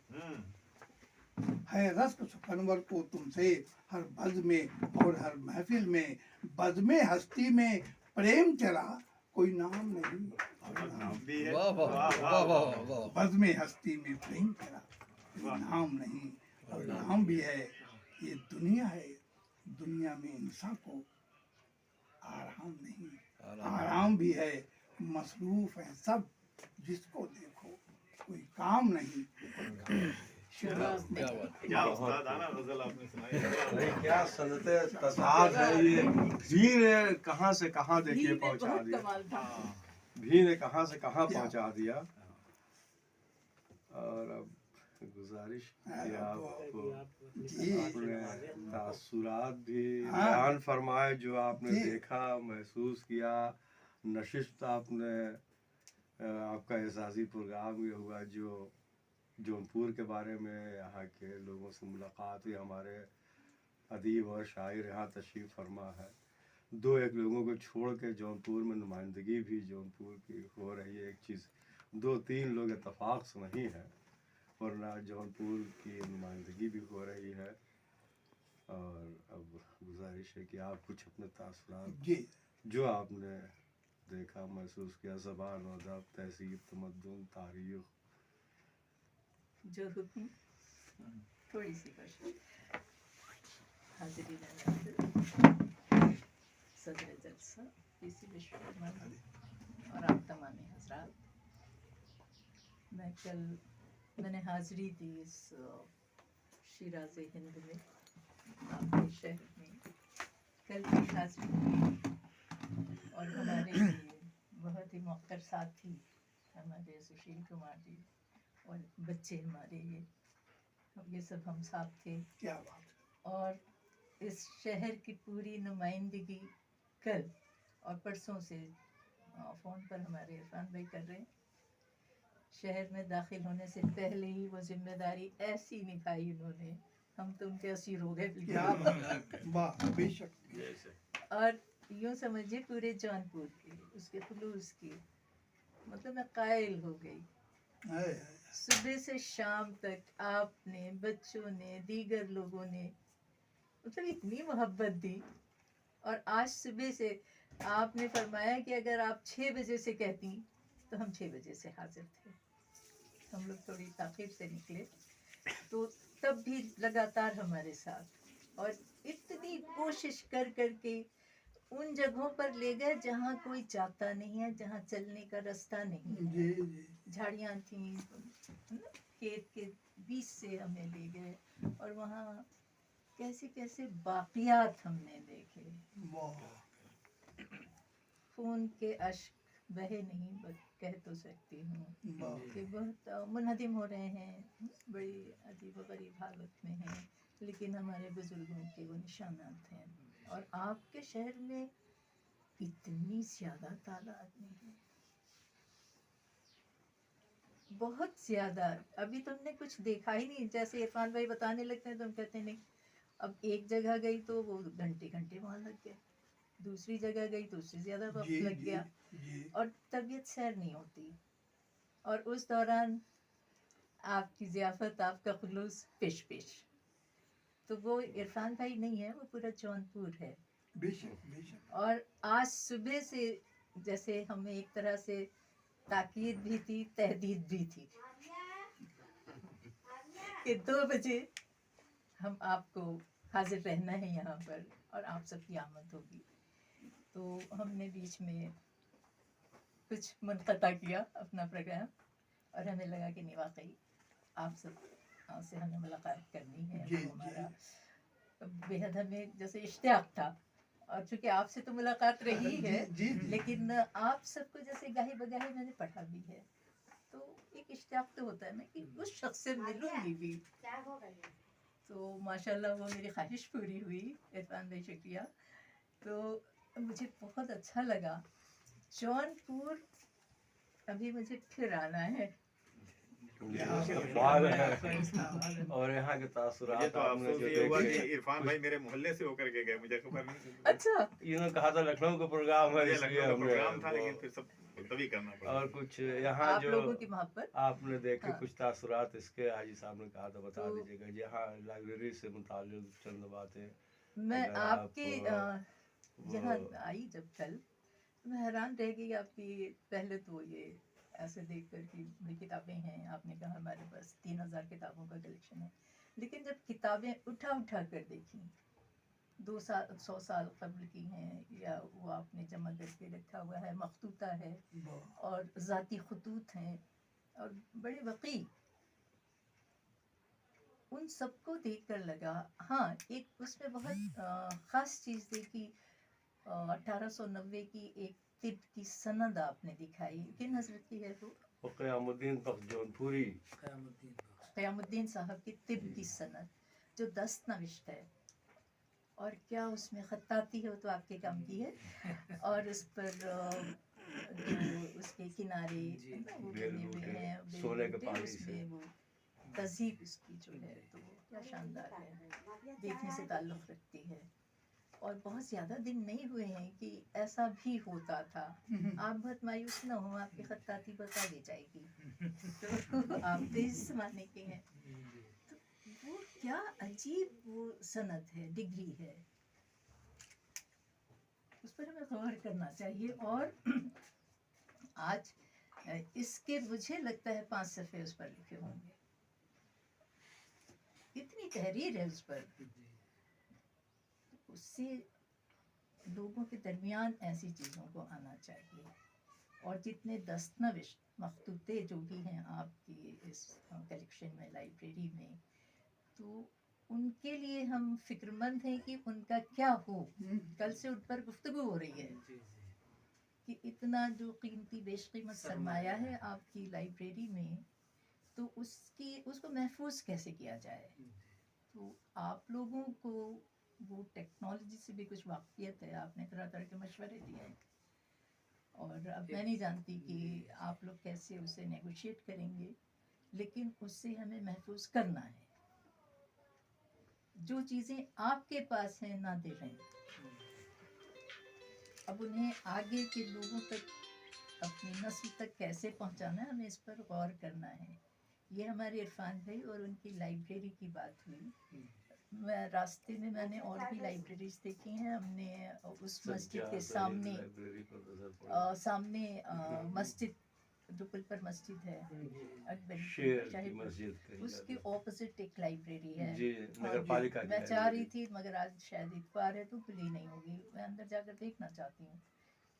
Speaker 2: है रश्क सुखनवर को तुमसे, हर बज़ में और हर महफिल में। बज़ में हस्ती में प्रेम चला कोई नाम नहीं और नाम।
Speaker 7: वाह वाह वाह वाह वाह।
Speaker 2: बज़ में हस्ती में प्रेम चला कोई नाम नहीं और नाम भी है। ये दुनिया है, दुनिया में इंसान को आराम नहीं, आराम भी है। मसरूफ है सब जिसको देखो कोई काम नहीं।
Speaker 7: क्या बात।
Speaker 9: क्या उस्तादाना गजल आपने सुनाई।
Speaker 5: नहीं, क्या सनते तसाद है ये। भी ने कहाँ से कहाँ देखिए
Speaker 3: भी में
Speaker 5: पहुंचा
Speaker 3: बहुत
Speaker 5: दिया।
Speaker 3: कमाल था।
Speaker 5: भी ने कहाँ से कहाँ पहुंचा दिया। और अब गुजारिश कि आपको अपने तासुरात भी बयान फरमाए, जो आपने देखा महसूस किया। नशिस्त आपने आपका एहसासी प्रोग्राम ये हुआ जो जौनपुर के बारे में, यहाँ के लोगों से मुलाकात हुई। हमारे अदीब और शायर यहाँ तशरीफ़ फरमा है। दो एक लोगों को छोड़ के जौनपुर में नुमाइंदगी भी जौनपुर की हो रही है। एक चीज़, दो तीन लोग इत्तेफाक से नहीं है, वरना जौनपुर की नुमाइंदगी भी हो रही है। और अब गुजारिश है कि आप कुछ अपने तासुरात जो आपने देखा महसूस किया, ज़बान और अदब, तहज़ीब, तमद्दुन, तारीख़।
Speaker 3: जो हुक्म थोड़ी सी कोशिश। हाज़िरीन नाज़िरीन, सदर जलसा पीसी विश्वकर्मा और आप तमाम हज़रात, मैंने हाज़िरी दी इस शिराज़ हिंद में, आपके शहर में। कल की हाज़िरी दी और हमारे लिए बहुत ही मौक़र साथी हमारे सुशील कुमार जी और बच्चे हमारे, ये सब हम साथ थे।
Speaker 2: क्या बात है।
Speaker 3: और इस शहर की पूरी नुमाइंदगी कल और परसों से फ़ोन पर हमारे इरफान भाई कर रहे हैं। शहर में दाखिल होने से पहले ही वो जिम्मेदारी ऐसी निभाई उन्होंने, हम तो उनके असीर हो गए
Speaker 2: क्या बात है। वाह बेशक।
Speaker 3: और यूँ समझिए पूरे जौनपुर की, उसके खुलूस की, मतलब मैं कायल हो गई। सुबह से शाम तक आपने, बच्चों ने, दीगर लोगों ने मतलब इतनी मोहब्बत दी। और आज सुबह से आपने फरमाया कि अगर आप 6 बजे से कहती तो हम 6 बजे से हाजिर थे। हम लोग थोड़ी ताख़ीर से निकले, तो तब भी लगातार हमारे साथ। और इतनी कोशिश कर करके उन जगहों पर ले गए जहाँ कोई जाता नहीं है, जहाँ चलने का रास्ता नहीं है।
Speaker 2: जी जी
Speaker 3: झाड़ियाँ थी, खेत के बीच से हमें ले गए और वहाँ कैसे कैसे बाकियात हमने देखे।
Speaker 2: वाह
Speaker 3: खून के अश्क बहे नहीं, बस कह तो सकती हूँ
Speaker 2: वाह
Speaker 3: कि बहुत मुनहदिम हो रहे हैं, बड़ी अजीब गरीब हालत में हैं, लेकिन हमारे बुजुर्गों के वो निशानात हैं। और आपके शहर में इतनी ज्यादा तादाद में है, बहुत ज्यादा। अभी तुमने कुछ देखा ही नहीं, जैसे इरफान भाई बताने लगते हैं तो हम कहते हैं नहीं। अब एक जगह गई तो वो घंटे घंटे वहां लग गए, दूसरी जगह गई तो उससे ज्यादा वक्त
Speaker 2: जी
Speaker 3: लग
Speaker 2: जी
Speaker 3: गया
Speaker 2: जी
Speaker 3: और तबीयत सैर नहीं होती। और उस दौरान आपकी ज़ियाफ़त, आपका खुलूस पेश पेश। तो वो इरफान भाई नहीं है, वो पूरा जौनपुर है।
Speaker 2: बेशक बेशक
Speaker 3: और आज सुबह से जैसे हमें एक तरह से ताकीद भी थी, तहदीद भी थी कि 2 बजे हम आपको हाजिर रहना है यहाँ पर और आप सबकी आमद होगी। तो हमने बीच में कुछ मुनक़ता किया अपना प्रोग्राम और हमें लगा कि नहीं, वाकई आप सब से हमें मुलाकात करनी है।
Speaker 2: जी,
Speaker 3: वो हमारा बेहद हमें जैसे इश्तियाक था। और चूँकि आपसे तो मुलाकात रही है,
Speaker 2: जी, जी।
Speaker 3: लेकिन आप सबको जैसे गाहे बगाहे मैंने पढ़ा भी है, तो एक इश्तियाक तो होता है ना कि उस शख्स से मिलूंगी भी। तो माशाल्लाह वो मेरी ख्वाहिश पूरी हुई। इरफान भाई शुक्रिया। तो मुझे बहुत अच्छा लगा। जौनपुर अभी मुझे फिर आना है।
Speaker 5: सवाल है और यहाँ के
Speaker 9: मुझे
Speaker 5: तासुरात
Speaker 9: तो
Speaker 5: आपने
Speaker 9: अफसोस
Speaker 5: जो
Speaker 9: ये हुआ कि
Speaker 5: देखे।
Speaker 9: इरफान भाई मेरे मोहल्ले से होकर के गए, मुझे खबर नहीं थी।
Speaker 3: अच्छा,
Speaker 5: इन्होंने कहा था लखनऊ का प्रोग्राम है,
Speaker 9: मुझे
Speaker 5: इसलिए
Speaker 9: लखनऊ का
Speaker 5: हमने
Speaker 9: प्रोग्राम था,
Speaker 5: वो-
Speaker 9: लेकिन फिर सब तभी करना पड़ा।
Speaker 5: और कुछ यहाँ
Speaker 3: आप
Speaker 5: जो
Speaker 3: लोगों की मोहब्बत।
Speaker 5: आपने देखे
Speaker 3: हाँ।
Speaker 5: कुछ तासुरात इसके हाजी साहब ने कहा था, बता
Speaker 3: तो-
Speaker 5: दीजिएगा। जी हाँ, लाइब्रेरी से मुताल्लिक़ चंद बातें।
Speaker 3: मैं
Speaker 5: अगर
Speaker 3: आपके
Speaker 5: आप
Speaker 3: यहाँ
Speaker 5: वो-
Speaker 3: आई जब कल, मैं हैरान रह गई। आपकी पहले तो ये ऐसे देख कर कि बड़ी किताबें हैं, आपने कहा हमारे पास 3000 किताबों का कलेक्शन है, लेकिन जब किताबें उठा उठा कर देखी, 100 साल कबल की हैं या वो आपने जमा करके रखा हुआ है, मखतूता है और ज़ाती खतूत हैं और बड़े वक़ी, उन सबको देख कर लगा हाँ, एक उसमें बहुत ख़ास चीज़ देखी। 1890 की एक तिब की सनद आपने दिखाई। किन हजरत की है वो?
Speaker 5: क़यामुद्दीन बख्श जौनपुरी।
Speaker 3: क़यामुद्दीन साहब की तिब की सनद जो 10 नविश्त है। और क्या उसमें खत्ताती है, वो तो आपके काम की है। और उस पर जो उसके किनारे है ना, वो बने हुए हैं,
Speaker 5: सोने के पानी से।
Speaker 3: उसमें वो तहज़ीब उसकी जो है, तो वो क्या शानदार है, देखने से ताल्लुक़ रखती है। और बहुत ज़्यादा दिन नहीं हुए हैं कि ऐसा भी होता था। आप बहुत मायूस ना हो, आपकी खत्ताती बता दी जाएगी। तो आप तो इस ज़माने के हैं। तो वो क्या अजीब वो सनद है, डिग्री है, उस पर हमें गौर करना चाहिए। और आज इसके मुझे लगता है 5 सफ़े उस पर लिखे होंगे, इतनी तहरीर है उस पर। उससे लोगों के दरमियान ऐसी चीज़ों को आना चाहिए। और जितने दस्तनविश्त मखतूते जो भी हैं आपकी इस कलेक्शन में, लाइब्रेरी में, तो उनके लिए हम फिक्रमंद हैं कि उनका क्या हो। कल से उन पर गुफ्तगू हो रही है कि इतना जो कीमती बेशकीमत सरमाया है आपकी लाइब्रेरी में, तो उसको महफूज कैसे किया जाए। तो आप लोगों को वो टेक्नोलॉजी से भी कुछ वाक़फ़ियत है, आपने तरह तरह के मशवरे दिए हैं। और अब मैं नहीं जानती कि आप लोग कैसे उसे नेगोशिएट करेंगे, लेकिन उससे हमें महफूज करना है। जो चीज़ें आपके पास हैं ना दे रहे, अब उन्हें आगे के लोगों तक, अपनी नस्ल तक कैसे पहुंचाना है, हमें इस पर गौर करना है। ये हमारे इरफान भाई और उनकी लाइब्रेरी की बात हुई। मैं रास्ते में मैंने और भी लाइब्रेरीज देखी हैं। हमने उस मस्जिद के सामने मस्जिद जो पुल पर मस्जिद है अकबरी
Speaker 5: शेर की
Speaker 3: शाही
Speaker 5: मस्जिद कही
Speaker 3: उसके
Speaker 5: जाती
Speaker 3: ऑपोजिट एक लाइब्रेरी है।
Speaker 5: है। जी नगर पालिका की
Speaker 3: मैं चाह रही
Speaker 5: लाइब्रेरी।
Speaker 3: थी मगर आज शायद इतवार है तो खुली नहीं होगी। मैं अंदर जाकर देखना चाहती हूँ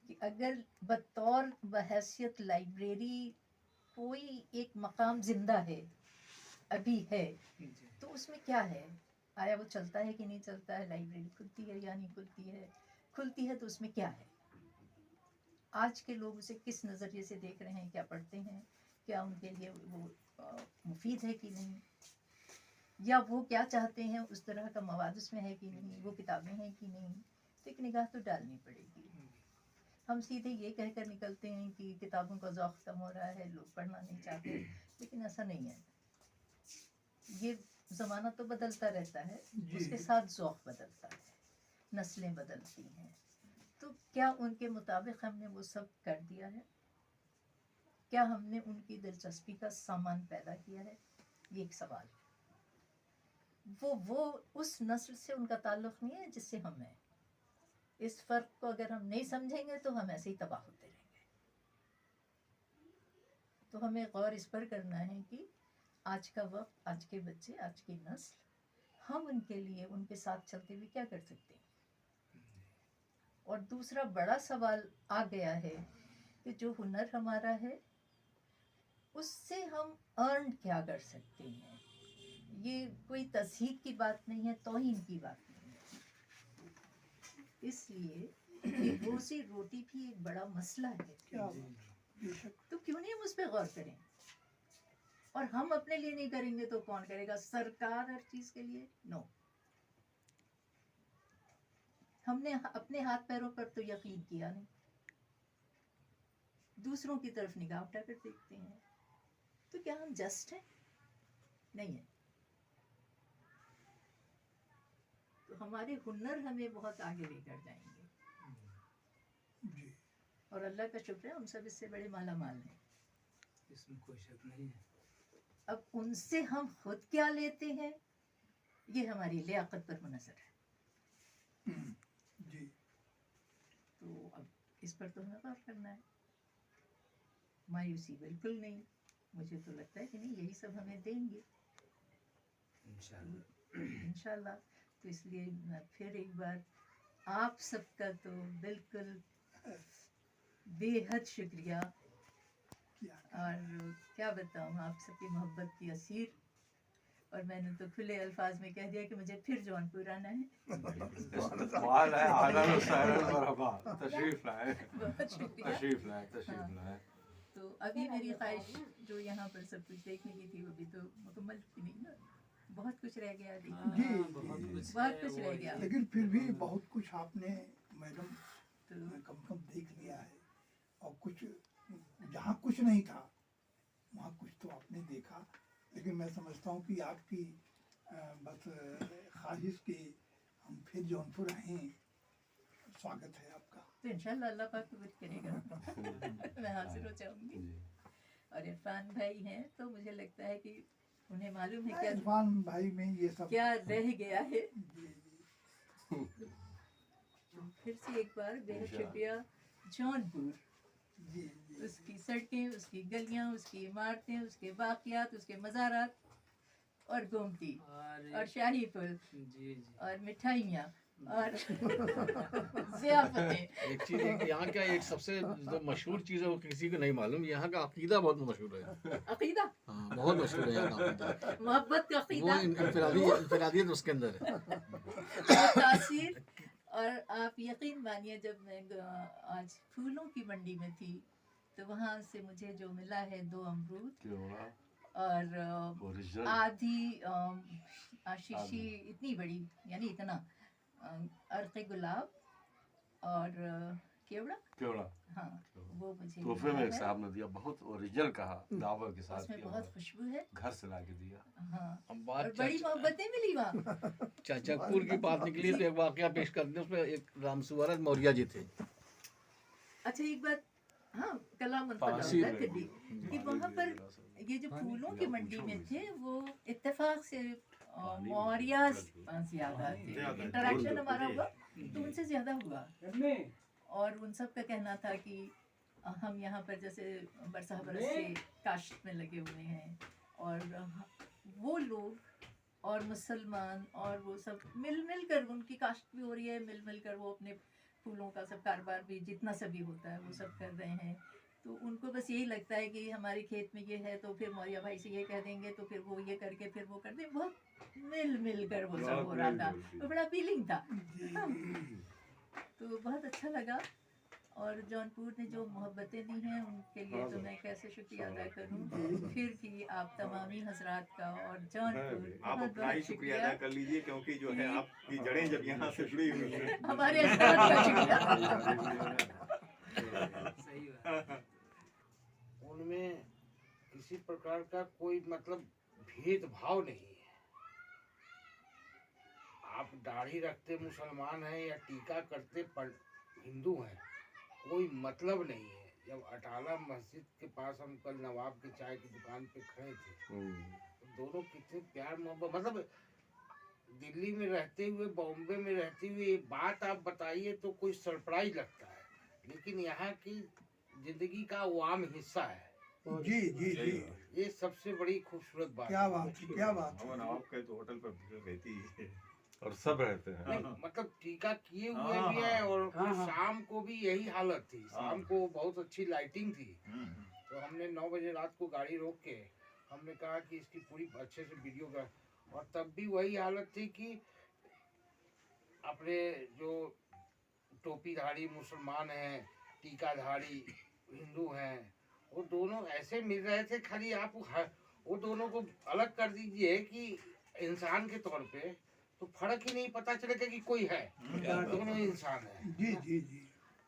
Speaker 3: कि अगर बतौर बहैसियत लाइब्रेरी कोई एक मकाम जिंदा है अभी है तो उसमें क्या है? आया वो चलता है कि नहीं चलता है? लाइब्रेरी खुलती है या नहीं खुलती है? खुलती है तो उसमें क्या है? आज के लोग उसे किस नज़रिए से देख रहे हैं? क्या पढ़ते हैं? क्या उनके लिए वो मुफीद है कि नहीं? या वो क्या चाहते हैं? उस तरह का मवाद उसमें है कि नहीं? वो किताबें हैं कि नहीं? तो एक निगाह तो डालनी पड़ेगी। हम सीधे ये कहकर निकलते हैं कि किताबों का ज़ौक़ कम हो रहा है, लोग पढ़ना नहीं चाहते, लेकिन ऐसा नहीं है। ये ज़माना तो बदलता रहता है, उसके साथ ज़ौक़ बदलता है, नस्लें बदलती हैं। तो क्या उनके मुताबिक हमने वो सब कर दिया है? क्या हमने उनकी दिलचस्पी का सामान पैदा किया है? ये एक सवाल है। वो उस नस्ल से उनका ताल्लुक़ नहीं है जिससे हम हैं। इस फ़र्क को अगर हम नहीं समझेंगे तो हम ऐसे ही तबाह होते रहेंगे। तो हमें गौर इस पर करना है कि आज का वक्त, आज के बच्चे, आज की नस्ल, हम उनके लिए उनके साथ चलते हुए क्या कर सकते हैं? और दूसरा बड़ा सवाल आ गया है कि जो हुनर हमारा है उससे हम अर्न क्या कर सकते हैं? ये कोई तज़हीक की बात नहीं है, तौहीन की बात नहीं है। इसलिए रोज़ी रोटी भी एक बड़ा मसला है। तो क्यों नहीं हम उस पर गौर करें? और हम अपने लिए नहीं करेंगे तो कौन करेगा? सरकार हर चीज के लिए? नो। हमने अपने हाथ पैरों पर तो यकीन किया नहीं, दूसरों की तरफ निगाह उठाकर देखते हैं। तो क्या हम जस्ट हैं? नहीं है। तो हमारे हुनर हमें बहुत आगे लेकर जाएंगे। और अल्लाह का शुक्र है हम सब इससे बड़े माला माल हैं,
Speaker 4: इसमें कोई शक नहीं है।
Speaker 3: अब उनसे हम खुद क्या लेते हैं ये हमारी लियाकत पर मुनसर है।
Speaker 2: जी।
Speaker 3: तो अब इस पर तो हमें गौर करना है। मायूसी बिल्कुल नहीं, मुझे तो लगता है कि नहीं यही सब हमें देंगे इंशाल्लाह। तो इसलिए मैं फिर एक बार आप सबका तो बिल्कुल बेहद शुक्रिया, और क्या बताऊँ आप सबकी मोहब्बत की असीर। और मैंने तो खुले अल्फाज में कह दिया कि मुझे फिर जौनपुर आना है।
Speaker 5: तशरीफ लाए।
Speaker 3: तो अभी मेरी ख्वाहिश जो यहाँ पर सब कुछ देखने की थी वो भी तो मुकम्मल की नहीं ना, बहुत कुछ रह गया देखने
Speaker 2: जी,
Speaker 3: बहुत कुछ रह गया।
Speaker 2: लेकिन फिर भी बहुत कुछ आपने मैडम कम कम देख लिया है, और कुछ जहाँ कुछ नहीं था वहाँ कुछ तो आपने देखा। लेकिन मैं समझता हूँ कि आपकी बस ख्वाहिश की हम फिर जौनपुर आएँ, स्वागत है आपका।
Speaker 3: तो इंशाल्लाह अल्लाह पाक कबूल करेगा। मैं हाजिर हो जाऊंगी। और इरफान भाई हैं तो मुझे लगता है कि उन्हें मालूम है क्या
Speaker 2: इरफान भाई में ये सब
Speaker 3: क्या रह गया है। फिर से एक बार बेहद शुक्रिया जौनपुर, उसकी सड़कें, उसकी गलियां, उसकी इमारतें, उसके बाकियात, उसके मज़ारात और गोमती और शाही पुल और मिठाइयाँ और ज़ियाफ़तें।
Speaker 7: एक चीज यहाँ का एक सबसे जो मशहूर चीज़ है वो किसी को नहीं मालूम, यहाँ का अकीदा बहुत मशहूर है।
Speaker 3: अकीदा
Speaker 7: हाँ बहुत मशहूर है यहाँ का अकीदा,
Speaker 3: मोहब्बत का
Speaker 7: वो
Speaker 3: अकीदा,
Speaker 7: इनफरादियत उसके अंदर है।
Speaker 3: तासीर। और आप यकीन मानिए जब मैं आज फूलों की मंडी में थी तो वहाँ से मुझे जो मिला है 2 अमरूद और आधी आशीशी इतनी बड़ी, यानी इतना अर्क़े गुलाब और केवड़ा, हाँ वो मुझे
Speaker 5: तोहफे में एक साहब ने दिया, बहुत ओरिजिनल कहा, दावा के साथ
Speaker 3: उसमें बहुत खुशबू है,
Speaker 5: घर से ला के दिया।
Speaker 3: हाँ
Speaker 7: बात
Speaker 3: और बड़ी मोहब्बतें मिली वहाँ।
Speaker 7: चाचापुर की बात निकली तो एक वाकया पेश कर दें। उसमें एक रामसुवरत मौर्य जी थे।
Speaker 3: अच्छा एक बात, हाँ कलाम कि वहाँ पर ये जो फूलों की मंडी में थे वो इत्तेफाक से मौर्य ज्यादा थे, इंटरेक्शन हमारा हुआ तो उनसे ज्यादा हुआ। और उन सब का कहना था कि हम यहाँ पर जैसे बरसा बरस से काश्त में लगे हुए हैं, और वो लोग और मुसलमान और वो सब मिल कर, उनकी काश्त भी हो रही है, मिल कर वो अपने फूलों का सब कारोबार भी जितना सभी होता है वो सब कर रहे हैं। तो उनको बस यही लगता है कि हमारे खेत में ये है तो फिर मौर्या भाई से ये कह देंगे, तो फिर वो ये करके फिर वो कर देंगे। बहुत मिल कर वो सब हो रहा था, तो बड़ा फीलिंग था। तो बहुत अच्छा लगा। और जौनपुर ने जो मोहब्बतें दी हैं उनके लिए तो मैं कैसे शुक्रिया अदा करूं। फिर भी आप तमामी हजरात का और जौनपुर
Speaker 9: आप
Speaker 3: बहुत
Speaker 9: अपना ही
Speaker 3: बहुत
Speaker 9: शुक्रिया अदा कर लीजिए, क्योंकि जो है आपकी जड़ें जब यहाँ से जुड़ी हुई हैं।
Speaker 3: हमारे अजदाद का शुक्रिया।
Speaker 4: सही बात।
Speaker 10: उनमें किसी प्रकार का कोई मतलब भेदभाव नहीं है। आप दाढ़ी रखते मुसलमान हैं या टीका करते हिंदू हैं, कोई मतलब नहीं है। जब अटाला मस्जिद के पास हम कल नवाब की चाय की दुकान पे खड़े थे, तो दोनों कितने प्यार मोहब्बत, मतलब दिल्ली में रहते हुए, बॉम्बे में रहते हुए ये बात आप बताइए तो कोई सरप्राइज लगता है, लेकिन यहाँ की जिंदगी का वो आम हिस्सा है।
Speaker 2: जी जी जी,
Speaker 10: ये सबसे बड़ी खूबसूरत बात
Speaker 2: क्या बात है, क्या बात है।
Speaker 5: आपके तो होटल पर भीड़ रहती है और सब रहते हैं।
Speaker 10: नहीं, मतलब टीका किए हुए भी है, और फिर शाम को भी यही हालत थी। शाम को बहुत अच्छी लाइटिंग थी, तो हमने 9 बजे रात को गाड़ी रोक के हमने कहा कि इसकी पूरी अच्छे से वीडियो का, और तब भी वही हालत थी कि अपने जो टोपीधारी मुसलमान हैं, टीकाधारी हिंदू हैं, वो दोनों ऐसे मिल रहे थे। खाली आप वो दोनों को अलग कर दीजिए कि इंसान के तौर पे, तो फर्क ही नहीं पता चलेगा कि कोई है, दोनों इंसान है।
Speaker 2: जी जी जी।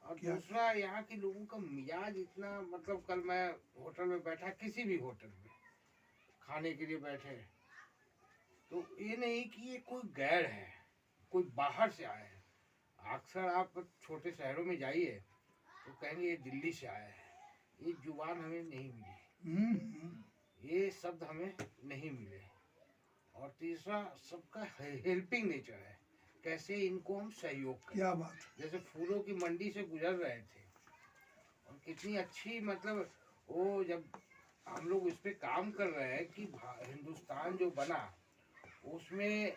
Speaker 10: और दूसरा, यहाँ के लोगों का मिजाज इतना, मतलब कल मैं होटल में बैठा, किसी भी होटल में खाने के लिए बैठे, तो ये नहीं कि ये कोई गैर है, कोई बाहर से आया है। अक्सर आप छोटे शहरों में जाइए तो कहेंगे ये दिल्ली से आया है। ये जुबान हमें नहीं मिली, ये शब्द हमें नहीं मिले। और तीसरा, सबका हेल्पिंग नेचर है, कैसे इनको हम सहयोग करें।
Speaker 2: क्या बात है।
Speaker 10: जैसे फूलों की मंडी से गुजर रहे थे, और कितनी अच्छी, मतलब वो जब हम लोग इस पे काम कर रहे हैं कि हिंदुस्तान जो बना, उसमें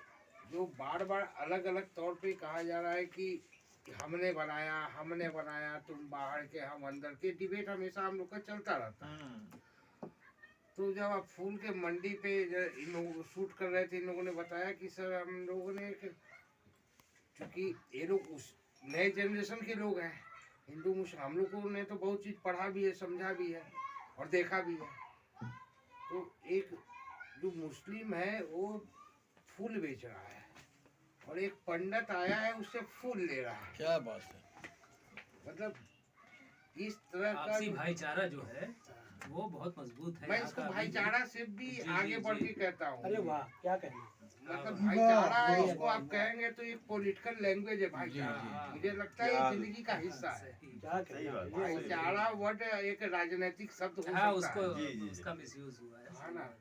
Speaker 10: जो बार बार अलग अलग तौर पे कहा जा रहा है कि हमने बनाया, तुम बाहर के हम अंदर के, डिबेट हमेशा हम लोग का चलता रहता है। तो जब आप फूल के मंडी पे इन लोग शूट कर रहे थे, इन लोगों ने बताया कि सर हम लोगों ने, क्योंकि ये लोग उस नए जनरेशन के लोग हैं, हिंदू मुस्लिम, हम लोगों ने तो बहुत चीज़ पढ़ा भी है, समझा भी है और देखा भी है। तो एक जो मुस्लिम है वो फूल बेच रहा है, और एक पंडित आया है उससे फूल ले रहा है।
Speaker 7: क्या बात है।
Speaker 10: मतलब इस तरह का
Speaker 4: आपसी भाईचारा जो है वो बहुत मजबूत है।
Speaker 10: मैं
Speaker 4: यहाँ
Speaker 10: इसको
Speaker 4: का
Speaker 10: भाईचारा से भी
Speaker 4: जी,
Speaker 10: आगे
Speaker 4: जी,
Speaker 10: बढ़
Speaker 4: जी।
Speaker 10: के कहता हूँ।
Speaker 6: अरे वाह, क्या कहना।
Speaker 10: मतलब
Speaker 4: वाह,
Speaker 10: भाईचारा
Speaker 2: वाह,
Speaker 10: इसको आप कहेंगे तो एक पॉलिटिकल लैंग्वेज है भाईचारा। मुझे लगता है ये जिंदगी का हिस्सा है।
Speaker 6: क्या कहना।
Speaker 10: भाईचारा वर्ड एक राजनीतिक शब्द हो
Speaker 4: हाँ,
Speaker 10: सकता है,
Speaker 4: उसको उसका मिसयूज हुआ है।
Speaker 10: है ना।